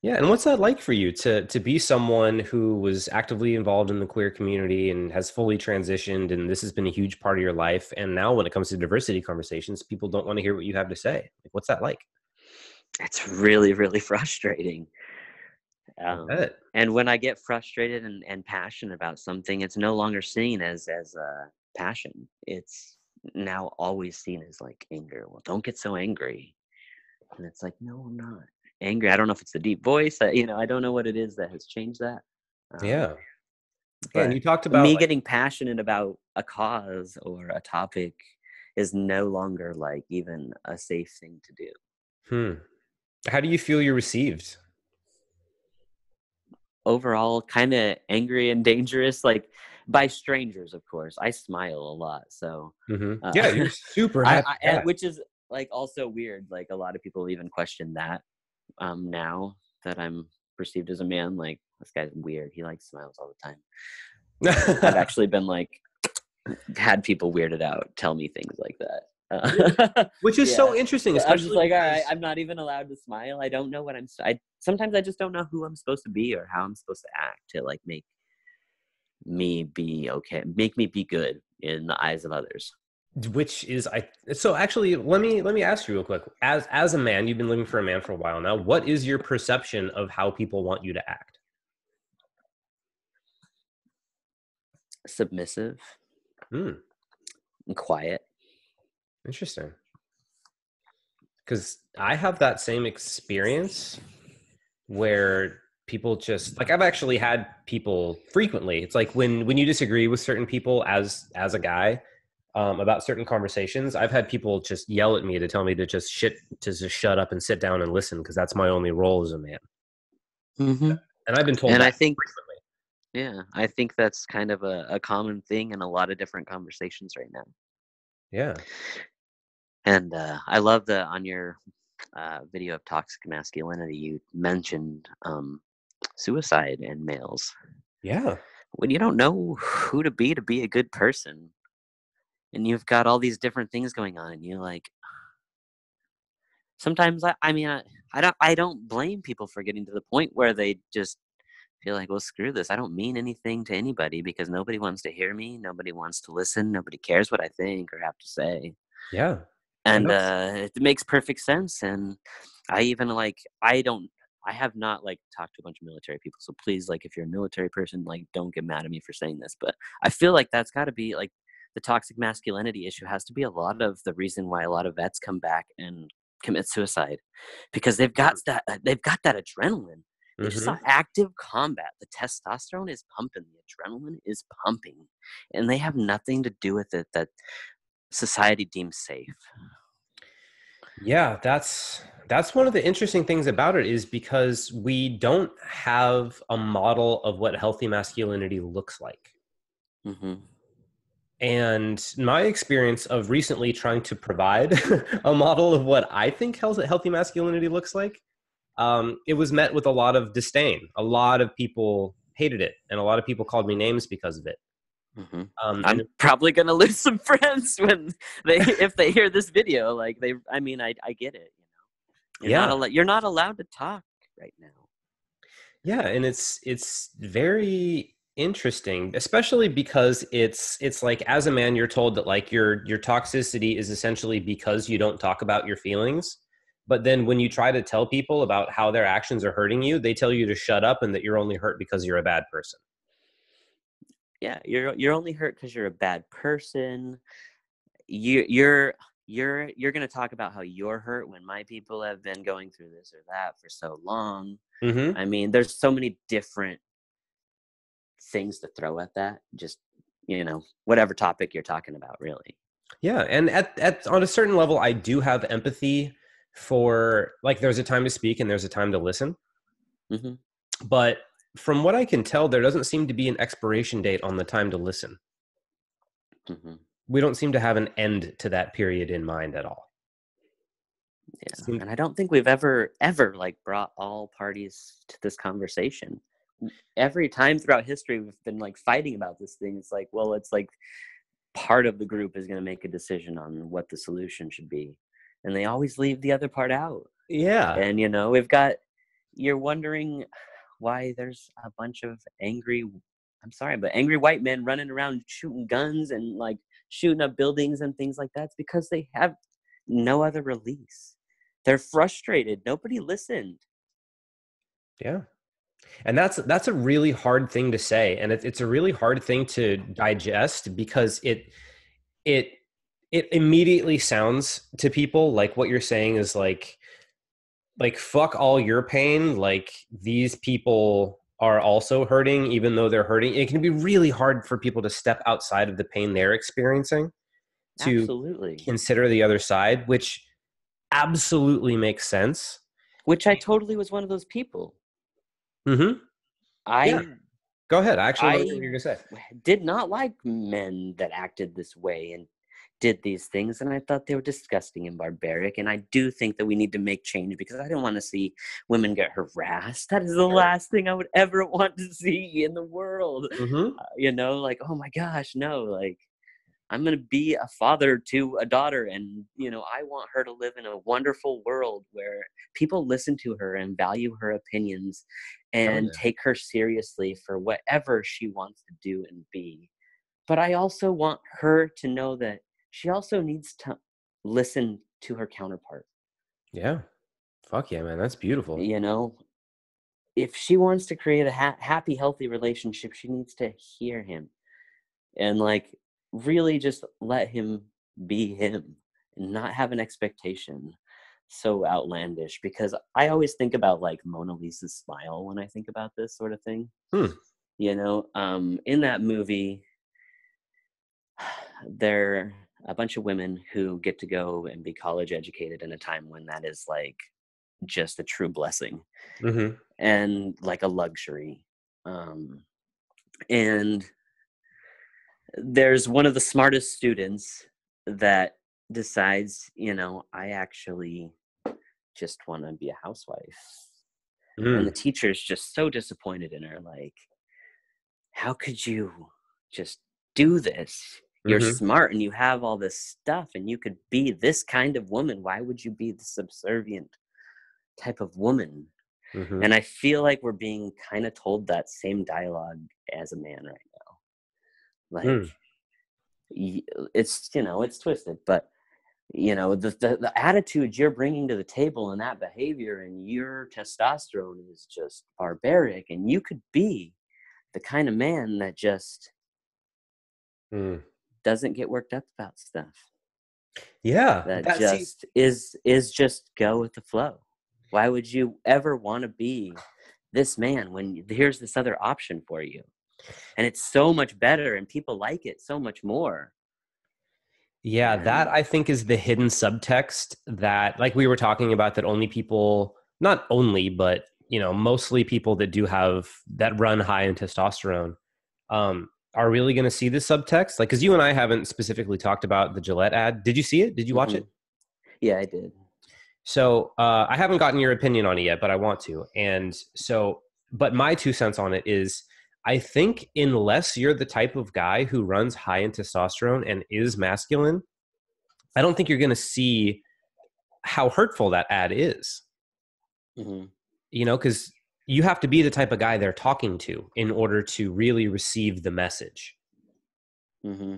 Yeah, and what's that like for you to be someone who was actively involved in the queer community and has fully transitioned, and this has been a huge part of your life, and now when it comes to diversity conversations, people don't want to hear what you have to say. Like, what's that like? It's really, really frustrating. I bet. And when I get frustrated and passionate about something, it's no longer seen as passion. It's now always seen as like anger. Well, don't get so angry. And it's like, no, I'm not angry. I don't know if it's the deep voice. I don't know what it is that has changed that. Um, Yeah. Yeah, and but you talked about me like, getting passionate about a cause or a topic is no longer like even a safe thing to do. how do you feel you're received? overall kind of angry and dangerous, like by strangers, of course. I smile a lot, so Yeah, you're super happy guy. which is like also weird. Like a lot of people even question that now that I'm perceived as a man. Like, this guy's weird. He like smiles all the time. I've actually been like had people weirded out tell me things like that. Which is so Yeah. interesting, So I'm just especially like, all because right, I'm not even allowed to smile. I don't know what sometimes I just don't know who I'm supposed to be or how I'm supposed to act to like make me be okay, make me be good in the eyes of others. which is I so actually let me ask you real quick. As a man, you've been living for a man for a while now. What is your perception of how people want you to act? Submissive Hmm, and quiet. interesting. Because I have that same experience where people just like I've actually had people frequently. It's like when you disagree with certain people as a guy about certain conversations, I've had people just yell at me to tell me to just shut up and sit down and listen because that's my only role as a man. Mm-hmm. And I've been told And that I think, frequently. yeah, I think that's kind of a common thing in a lot of different conversations right now. Yeah, And I love that on your video of toxic masculinity, you mentioned suicide in males. yeah, When you don't know who to be a good person, and you've got all these different things going on, and you like sometimes I mean I don't blame people for getting to the point where they just feel like, well, screw this. I don't mean anything to anybody because nobody wants to hear me, nobody wants to listen, nobody cares what I think or have to say. yeah. And And that's it makes perfect sense. And I even like I have not like talked to a bunch of military people, so please, like, if you're a military person, like, don't get mad at me for saying this, but I feel like that's got to be like the toxic masculinity issue has to be a lot of the reason why a lot of vets come back and commit suicide, because they've got that adrenaline. They just saw hmm active combat. The testosterone is pumping, the adrenaline is pumping, and they have nothing to do with it that society deems safe. yeah, that's one of the interesting things about it is because we don't have a model of what healthy masculinity looks like. Hmm. And my experience of recently trying to provide a model of what I think healthy masculinity looks like, it was met with a lot of disdain. A lot of people hated it, and a lot of people called me names because of it. Hmm. And I'm probably gonna lose some friends when if they hear this video. Like I mean, I get it. yeah, You're not allowed to talk right now. yeah, and it's very interesting, especially because it's like as a man, you're told that like your toxicity is essentially because you don't talk about your feelings. But then when you try to tell people about how their actions are hurting you, they tell you to shut up and that you're only hurt because you're a bad person. Yeah, you're only hurt because you're a bad person. You you're gonna talk about how you're hurt when my people have been going through this or that for so long. Hmm I mean, there's so many different things to throw at that. Just whatever topic you're talking about, really. Yeah, and at on a certain level, I do have empathy for like there's a time to speak and there's a time to listen. Hmm. But from what I can tell, there doesn't seem to be an expiration date on the time to listen. Hmm. We don't seem to have an end to that period in mind at all. Yeah, Seems, and I don't think we've ever like brought all parties to this conversation. Every time throughout history we've been like fighting about this thing. It's like, well, it's like part of the group is going to make a decision on what the solution should be, and they always leave the other part out. yeah, And we've got you're wondering why there's a bunch of angry, I'm sorry, but angry white men running around shooting guns and like shooting up buildings and things like that. It's because they have no other release. They're frustrated. Nobody listened. yeah. And that's a really hard thing to say, and it's a really hard thing to digest because it it immediately sounds to people like what you're saying is like fuck all your pain, like these people are also hurting even though they're hurting. It can be really hard for people to step outside of the pain they're experiencing to Absolutely. consider the other side, which absolutely makes sense. Which I totally was one of those people. Hmm Yeah, I go ahead. I actually want to know I what you're gonna say. did not like men that acted this way and did these things, and I thought they were disgusting and barbaric. And I do think that we need to make change because I didn't want to see women get harassed. That is the Sure. last thing I would ever want to see in the world. Mm-hmm. Like, oh my gosh, no, like I'm going to be a father to a daughter, and I want her to live in a wonderful world where people listen to her and value her opinions Hell and yeah. take her seriously for whatever she wants to do and be. But I also want her to know that she also needs to listen to her counterpart. Yeah. Fuck yeah, man. That's beautiful. You know, if she wants to create a happy, healthy relationship, she needs to hear him and like really just let him be him and not have an expectation so outlandish. Because I always think about like Mona Lisa's smile when I think about this sort of thing. Hmm. In that movie, they're a bunch of women who get to go and be college educated in a time when that is like just a true blessing Mm-hmm. and like a luxury. Um, and there's one of the smartest students that decides, I actually just want to be a housewife. And the Mm. teacher's just so disappointed in her. Like, how could you just do this? You're Mm-hmm. smart and you have all this stuff and you could be this kind of woman. Why would you be the subservient type of woman? Mm-hmm. And I feel like we're being kind of told that same dialogue as a man right now. Like, Mm. it's twisted, but the attitude you're bringing to the table and that behavior and your testosterone is just barbaric, and you could be the kind of man that just Mm. doesn't get worked up about stuff, Yeah. that That see. just is just go with the flow. Why would you ever want to be this man when here's this other option for you, and it's so much better and people like it so much more? Yeah, that And I think is the hidden subtext that, like we were talking about, that only people, not only, but mostly people that do have that run high in testosterone, are really going to see this subtext. Like, because you and I haven't specifically talked about the Gillette ad. Did you see it? Did you watch hmm it? yeah, I did. So I haven't gotten your opinion on it yet, but I want to. And so, but my 2 cents on it is, I think unless you're the type of guy who runs high in testosterone and is masculine, I don't think you're going to see how hurtful that ad is, hmm because you have to be the type of guy they're talking to in order to really receive the message. hmm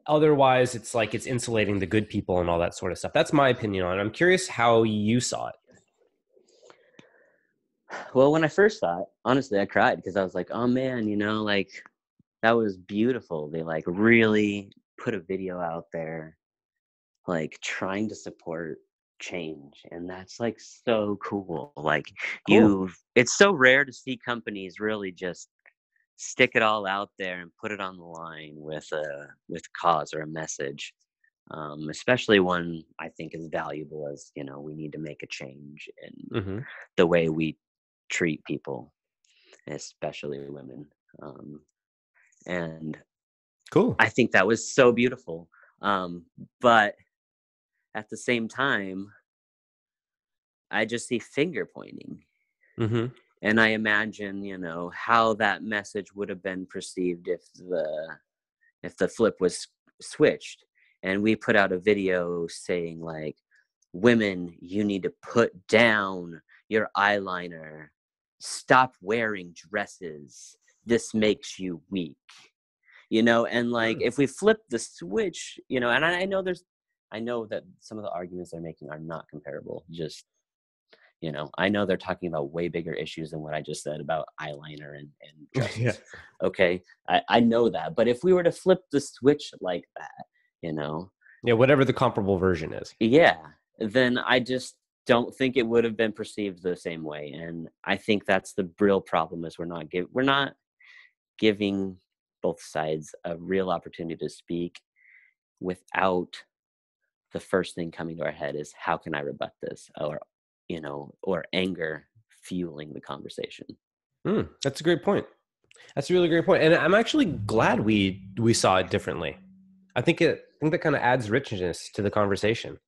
Otherwise, it's like it's insulating the good people and all that sort of stuff. That's my opinion on it. I'm curious how you saw it. Well, when I first saw it, honestly, I cried because I was like, oh man, like that was beautiful. They like really put a video out there, like trying to support change. And that's like so cool. Like Cool. it's so rare to see companies really just stick it all out there and put it on the line with a cause or a message. Especially one I think as valuable as, we need to make a change in Mm-hmm. the way we treat people, especially women. Um, and Cool. I think that was so beautiful. But at the same time, I just see finger pointing. Mm-hmm. And I imagine, how that message would have been perceived if the flip was switched and we put out a video saying like, women, you need to put down your eyeliner. Stop wearing dresses. This makes you weak. And like Mm. if we flip the switch, and I know that some of the arguments they're making are not comparable. Just, I know they're talking about way bigger issues than what I just said about eyeliner and Yeah. dresses. Okay. I know that. But if we were to flip the switch like that, Yeah. Whatever the comparable version is. yeah, then I just don't think it would have been perceived the same way. And I think that's the real problem is we're not giving both sides a real opportunity to speak without the first thing coming to our head is how can I rebut this, or anger fueling the conversation. That's a great point. That's a really great point. And I'm actually glad we saw it differently. I think that kind of adds richness to the conversation,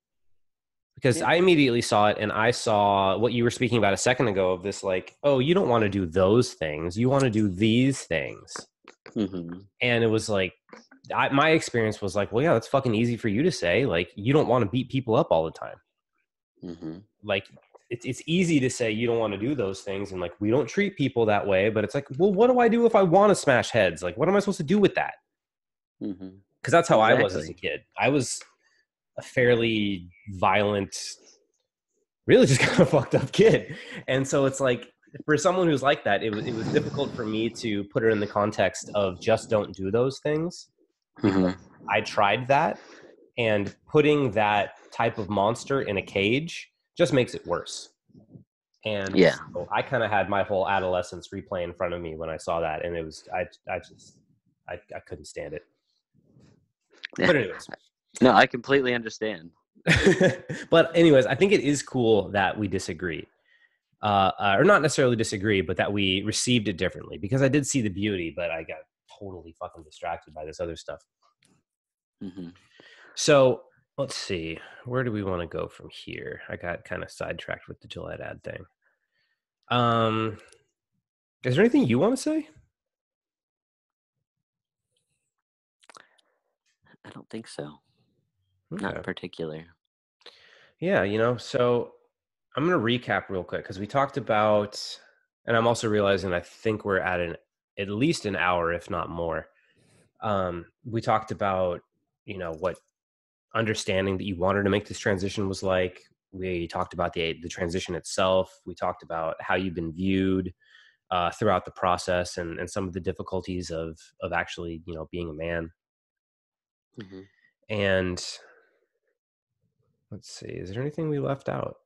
because Yeah. I immediately saw it and I saw what you were speaking about a second ago of this, like, oh, you don't want to do those things. You want to do these things. Mm-hmm. And it was like, my experience was like, well, yeah, that's fucking easy for you to say. Like, you don't want to beat people up all the time. Mm-hmm. Like, it's easy to say you don't want to do those things. And like, we don't treat people that way. But it's like, well, what do I do if I want to smash heads? Like, what am I supposed to do with that? Mm-hmm. Because that's how I was as a Exactly. kid. I was a fairly violent, really just kind of fucked up kid. And so it's like, for someone who's like that, it was difficult for me to put it in the context of just don't do those things, because Mm-hmm. I tried that, and putting that type of monster in a cage just makes it worse. And Yeah. so I kind of had my whole adolescence replay in front of me when I saw that, and it was I couldn't stand it. Yeah. But anyways, No, I completely understand. but anyways, I think it is cool that we disagree, or not necessarily disagree, but that we received it differently. Because I did see the beauty, but I got totally fucking distracted by this other stuff. Mm-hmm. So let's see, where do we want to go from here? I got kind of sidetracked with the Gillette ad thing. Um, is there anything you want to say? I don't think so. Not Okay. in particular. Yeah, so I'm going to recap real quick because we talked about, and I'm also realizing I think we're at least an hour, if not more. We talked about, what understanding that you wanted to make this transition was like. We talked about the transition itself. We talked about how you've been viewed throughout the process, and some of the difficulties of actually, being a man. Mm-hmm. And let's see, is there anything we left out?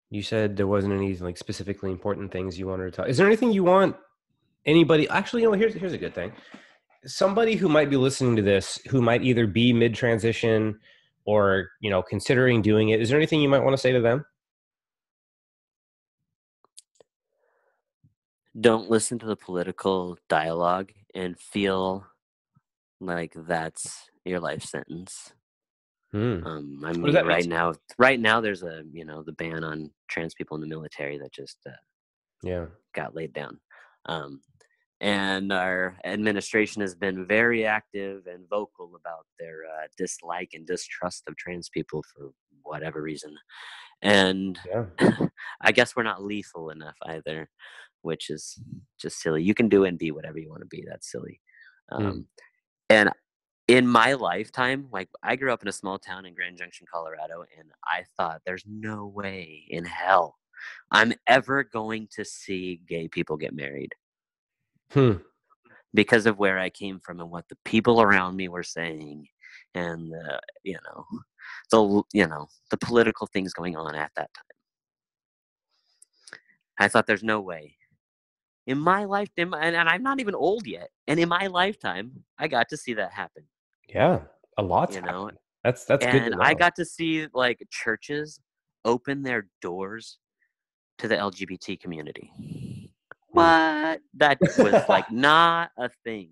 You said there wasn't any like specifically important things you wanted to talk. Is there anything you want anybody? Actually, here's a good thing. Somebody who might be listening to this, who might either be mid transition or considering doing it. Is there anything you might want to say to them? Don't listen to the political dialogue and feel like that's your life sentence. Hmm. I What does mean, that mean to you? right now, there's the ban on trans people in the military that just Yeah. got laid down. Um, and our administration has been very active and vocal about their dislike and distrust of trans people for whatever reason. And Yeah. I guess we're not lethal enough either, which is just silly. You can do and be whatever you want to be. That's silly. Hmm. And in my lifetime, like I grew up in a small town in Grand Junction, Colorado, and I thought there's no way in hell I'm ever going to see gay people get married Hmm. because of where I came from and what the people around me were saying, and the political things going on at that time. I thought there's no way in my life, and I'm not even old yet, and in my lifetime, I got to see that happen. Yeah. A lot's You know, happened. That's good to and I know. got to see like churches open their doors to the LGBT community. Hmm. What? That was like not a thing.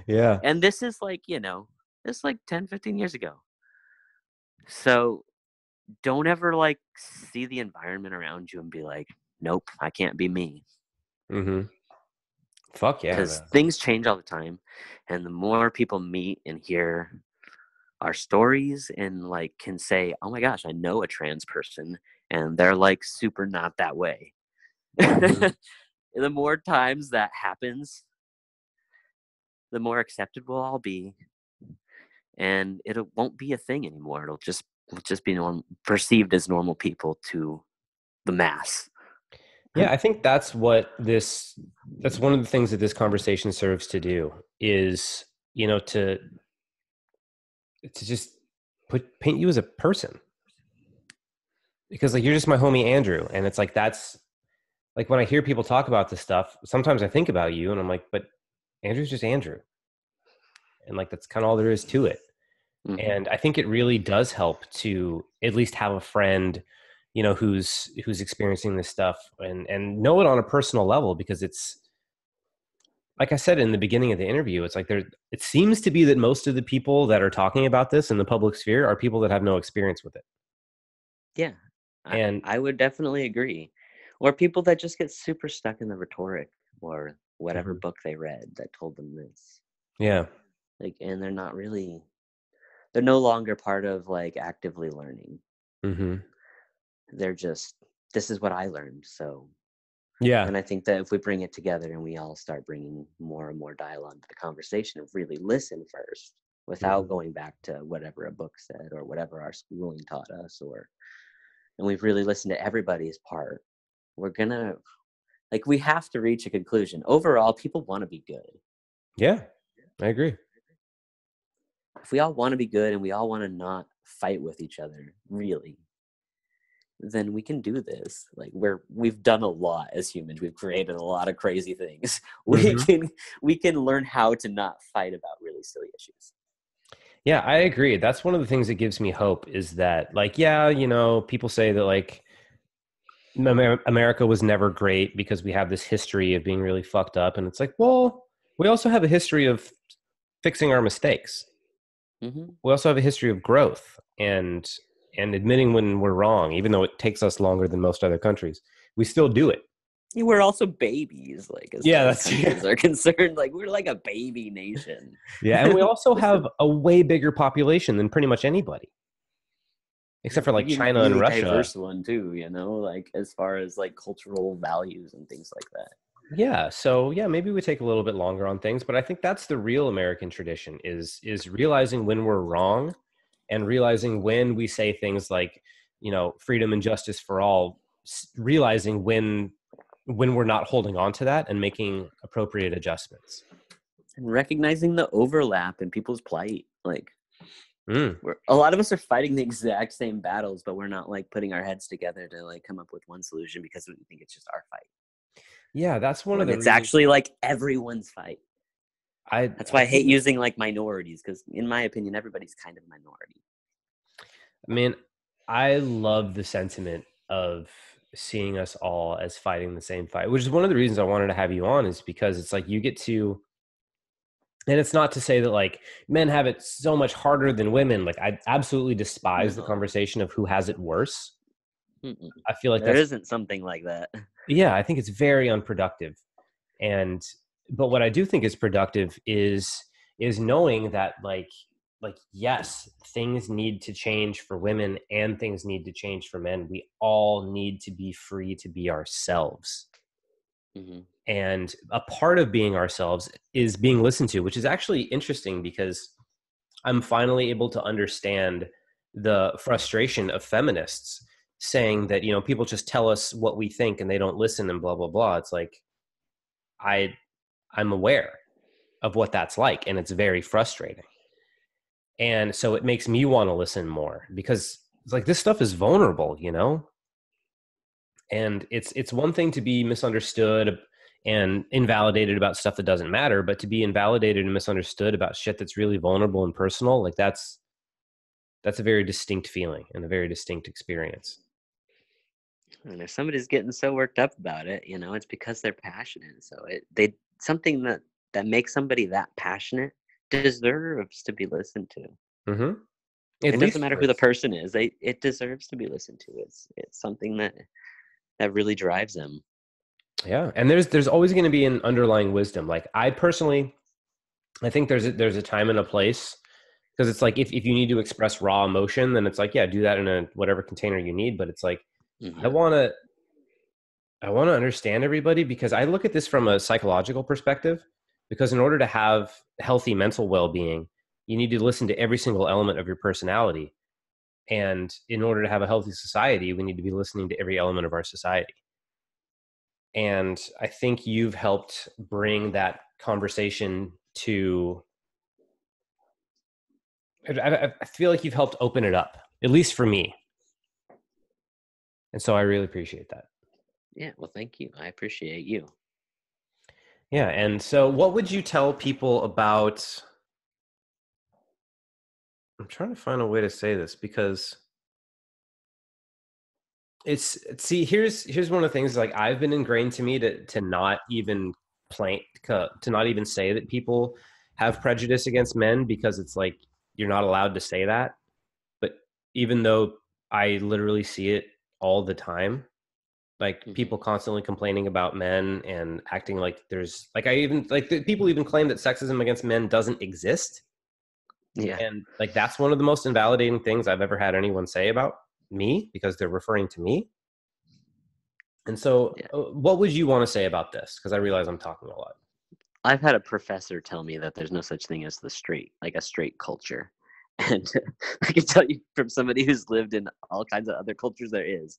Yeah. And this is like, this is like 10, 15 years ago. So don't ever like see the environment around you and be like, nope, I can't be me. Mm-hmm. Fuck yeah, Because man. things change all the time. And the more people meet and hear our stories and like can say, oh my gosh, I know a trans person and they're like super not that way. Mm-hmm. The more times that happens, the more accepted we'll all be, and it won't be a thing anymore. It'll just be perceived as normal people to the mass. Yeah, I think that's one of the things that this conversation serves to do is, to just paint you as a person. Because like you're just my homie Andrew, and it's like that's like when I hear people talk about this stuff, sometimes I think about you and I'm like, but Andrew's just Andrew. And like that's kind of all there is to it. Hmm. And I think it really does help to at least have a friend who's experiencing this stuff, and know it on a personal level, because it's like I said in the beginning of the interview, it's like it seems to be that most of the people that are talking about this in the public sphere are people that have no experience with it. Yeah, And I would definitely agree. Or people that just get super stuck in the rhetoric or whatever Mhm. book they read that told them this. Yeah. Like, and they're not really, they're no longer part of like actively learning. Hmm. They're just, this is what I learned. So, Yeah. and I think that if we bring it together and we all start bringing more and more dialogue to the conversation and really listen first without Hmm. going back to whatever a book said or whatever our schooling taught us, or, and we've really listened to everybody's part, we're gonna, like, we have to reach a conclusion. Overall, people want to be good. Yeah, I agree. If we all want to be good and we all want to not fight with each other, really, then we can do this. Like, we've done a lot as humans. We've created a lot of crazy things. We Hmm. can we can learn how to not fight about really silly issues. Yeah, I agree. That's one of the things that gives me hope, is that, like, yeah, people say that, like, America was never great because we have this history of being really fucked up. And it's like, well, we also have a history of fixing our mistakes. Hmm. We also have a history of growth and admitting when we're wrong, even though it takes us longer than most other countries. We still do it. We're also babies, like as Yeah, far as that's yeah. countries are concerned. Like, we're like a baby nation. Yeah, and we also have a way bigger population than pretty much anybody, except for like Really, China and really Russia. diverse one too, like as far as like cultural values and things like that. Yeah, so yeah, maybe we take a little bit longer on things, but I think that's the real American tradition, is realizing when we're wrong, and realizing when we say things like, freedom and justice for all, realizing when we're not holding on to that and making appropriate adjustments. And recognizing the overlap in people's plight. Like, Mm. a lot of us are fighting the exact same battles, but we're not like putting our heads together to like come up with one solution because we think it's just our fight. Yeah, that's one of When the it's reasons actually like everyone's fight. I That's I why I hate think using like minorities, because in my opinion, everybody's kind of a minority. I mean, I love the sentiment of seeing us all as fighting the same fight, which is one of the reasons I wanted to have you on, is because it's like you get to, and it's not to say that like men have it so much harder than women. Like, I absolutely despise the No. conversation of who has it worse. Mm-mm. I feel like There that's, isn't something like that. yeah, I think it's very unproductive. And but what I do think is productive is knowing that, like, yes, things need to change for women and things need to change for men. We all need to be free to be ourselves. Hmm. And a part of being ourselves is being listened to, which is actually interesting because I'm finally able to understand the frustration of feminists saying that, people just tell us what we think and they don't listen and blah blah blah. It's like, I I'm aware of what that's like, and it's very frustrating. And so it makes me want to listen more, because it's like, this stuff is vulnerable. And it's one thing to be misunderstood and invalidated about stuff that doesn't matter, but to be invalidated and misunderstood about shit that's really vulnerable and personal, like, that's a very distinct feeling and a very distinct experience. And if somebody's getting so worked up about it, it's because they're passionate. So they something that makes somebody that passionate deserves to be listened to. Hmm. At It doesn't least matter for who the person is. It deserves to be listened to. It's something that really drives them. Yeah, and there's always going to be an underlying wisdom. Like, I personally, I think there's a time and a place, because it's like, if you need to express raw emotion, then it's like, yeah, do that in a whatever container you need. But it's like, I Hmm. want to I want to understand everybody, because I look at this from a psychological perspective. Because in order to have healthy mental well-being, you need to listen to every single element of your personality. And in order to have a healthy society, we need to be listening to every element of our society. And I think you've helped bring that conversation to, I feel like you've helped open it up, at least for me. And so I really appreciate that. Yeah. Well, thank you. I appreciate you. Yeah. And so what would you tell people about, I'm trying to find a way to say this, because See, here's one of the things, like, I've been ingrained to me to not even to not even say that people have prejudice against men, because it's like you're not allowed to say that. But even though I literally see it all the time, like Hmm. people constantly complaining about men and acting like there's like I even like people even claim that sexism against men doesn't exist. Yeah, And like that's one of the most invalidating things I've ever had anyone say about me, because they're referring to me. And so, yeah. what would you want to say about this? Because I realize I'm talking a lot. I've had a professor tell me that there's no such thing as like a straight culture. And I can tell you from somebody who's lived in all kinds of other cultures, there is.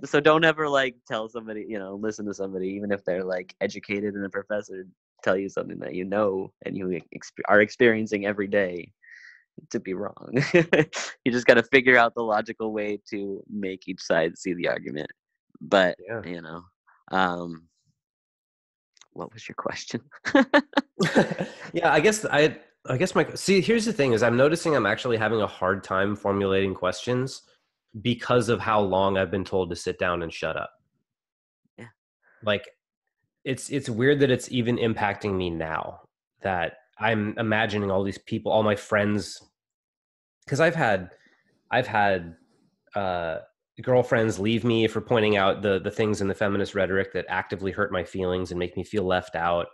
So don't ever like tell somebody, listen to somebody, even if they're like educated and a professor, tell you something that you know and you are experiencing every day to be wrong. You just got to figure out the logical way to make each side see the argument. But, Yeah. um, what was your question? Yeah, I guess my see, here's the thing is I'm noticing I'm actually having a hard time formulating questions because of how long I've been told to sit down and shut up. Yeah. Like it's weird that it's even impacting me now, that I'm imagining all these people, all my friends, because I've had uh, girlfriends leave me for pointing out the things in the feminist rhetoric that actively hurt my feelings and make me feel left out.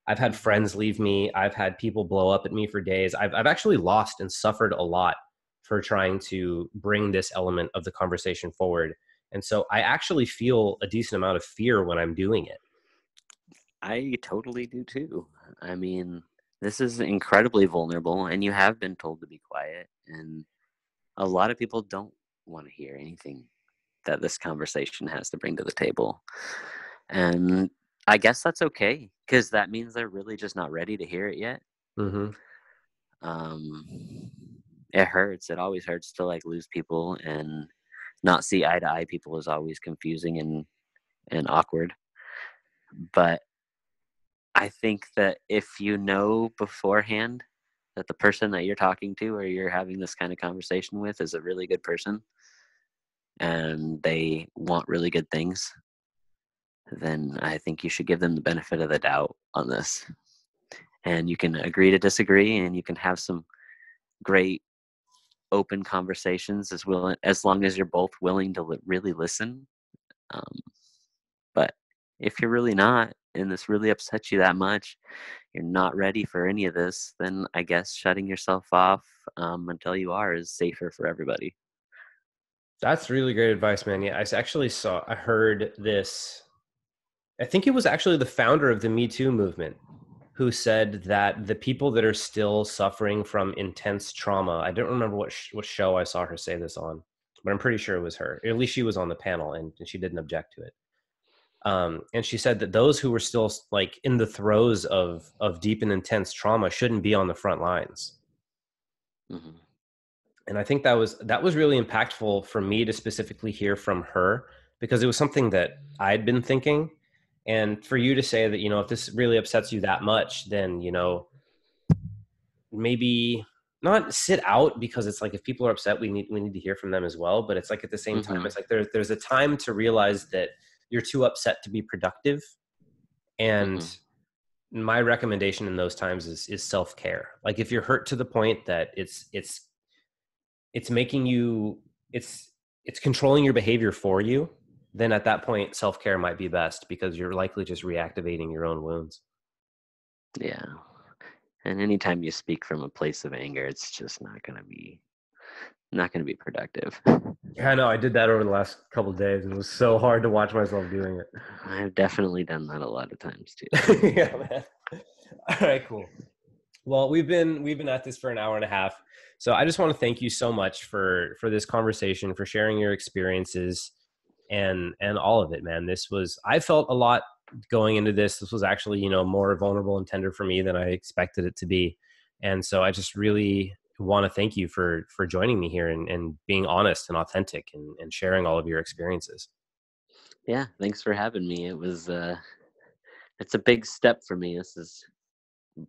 I've had Hmm. friends leave me. I've had people blow up at me for days. I've actually lost and suffered a lot for trying to bring this element of the conversation forward. And so I actually feel a decent amount of fear when I'm doing it. I totally do too. I mean, this is incredibly vulnerable, and you have been told to be quiet. And a lot of people don't want to hear anything that this conversation has to bring to the table. And I guess that's okay, because that means they're really just not ready to hear it yet. Hmm. Um, it hurts. It always hurts to like lose people, and not see eye to eye people is always confusing and awkward. But I think that if you know beforehand that the person that you're talking to or you're having this kind of conversation with is a really good person and they want really good things, then I think you should give them the benefit of the doubt on this. And you can agree to disagree and you can have some great open conversations as long as you're both willing to really listen. Um, but if you're really not, and this really upsets you that much, you're not ready for any of this, then I guess shutting yourself off until you are is safer for everybody. That's really great advice, man. Yeah, I heard this. I think it was actually the founder of the Me Too movement who said that the people that are still suffering from intense trauma, I don't remember what show I saw her say this on, but I'm pretty sure it was her. At least she was on the panel, and she didn't object to it. And she said that those who were still like in the throes of deep and intense trauma shouldn't be on the front lines. Hmm. And I think that was really impactful for me to specifically hear from her, because it was something that I'd been thinking. And for you to say that, if this really upsets you that much, then, maybe not sit out, because it's like if people are upset, we need to hear from them as well. But it's like at the same time, Hmm. it's like there's a time to realize that you're too upset to be productive. And Hmm. my recommendation in those times is self-care. Like if you're hurt to the point that it's making you it's controlling your behavior for you, then at that point self-care might be best, because you're likely just reactivating your own wounds. Yeah. And anytime you speak from a place of anger, it's just not gonna be productive. Yeah, I know. I did that over the last couple of days, and it was so hard to watch myself doing it. I've definitely done that a lot of times too. Yeah, man. All right, cool. Well, we've been at this for an hour and a half. So I just want to thank you so much for this conversation, for sharing your experiences and all of it, man. I felt a lot going into this. This was actually, more vulnerable and tender for me than I expected it to be. And so I just really want to thank you for joining me here and being honest and authentic and sharing all of your experiences. Yeah, thanks for having me. It's a big step for me. This is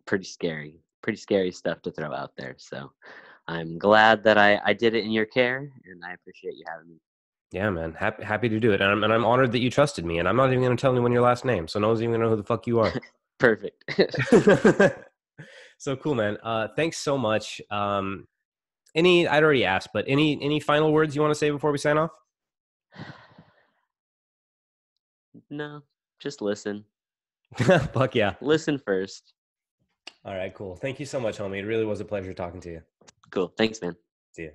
pretty scary stuff to throw out there. So I'm glad that I did it in your care, and I appreciate you having me. Yeah, man. Happy to do it. And I'm honored that you trusted me. And I'm not even going to tell anyone your last name. So no one's even going to know who the fuck you are. Perfect. So cool, man. Thanks so much. I'd already asked, but any final words you want to say before we sign off? No, just listen. Fuck yeah. Listen first. All right, cool. Thank you so much, homie. It really was a pleasure talking to you. Cool. Thanks, man. See ya.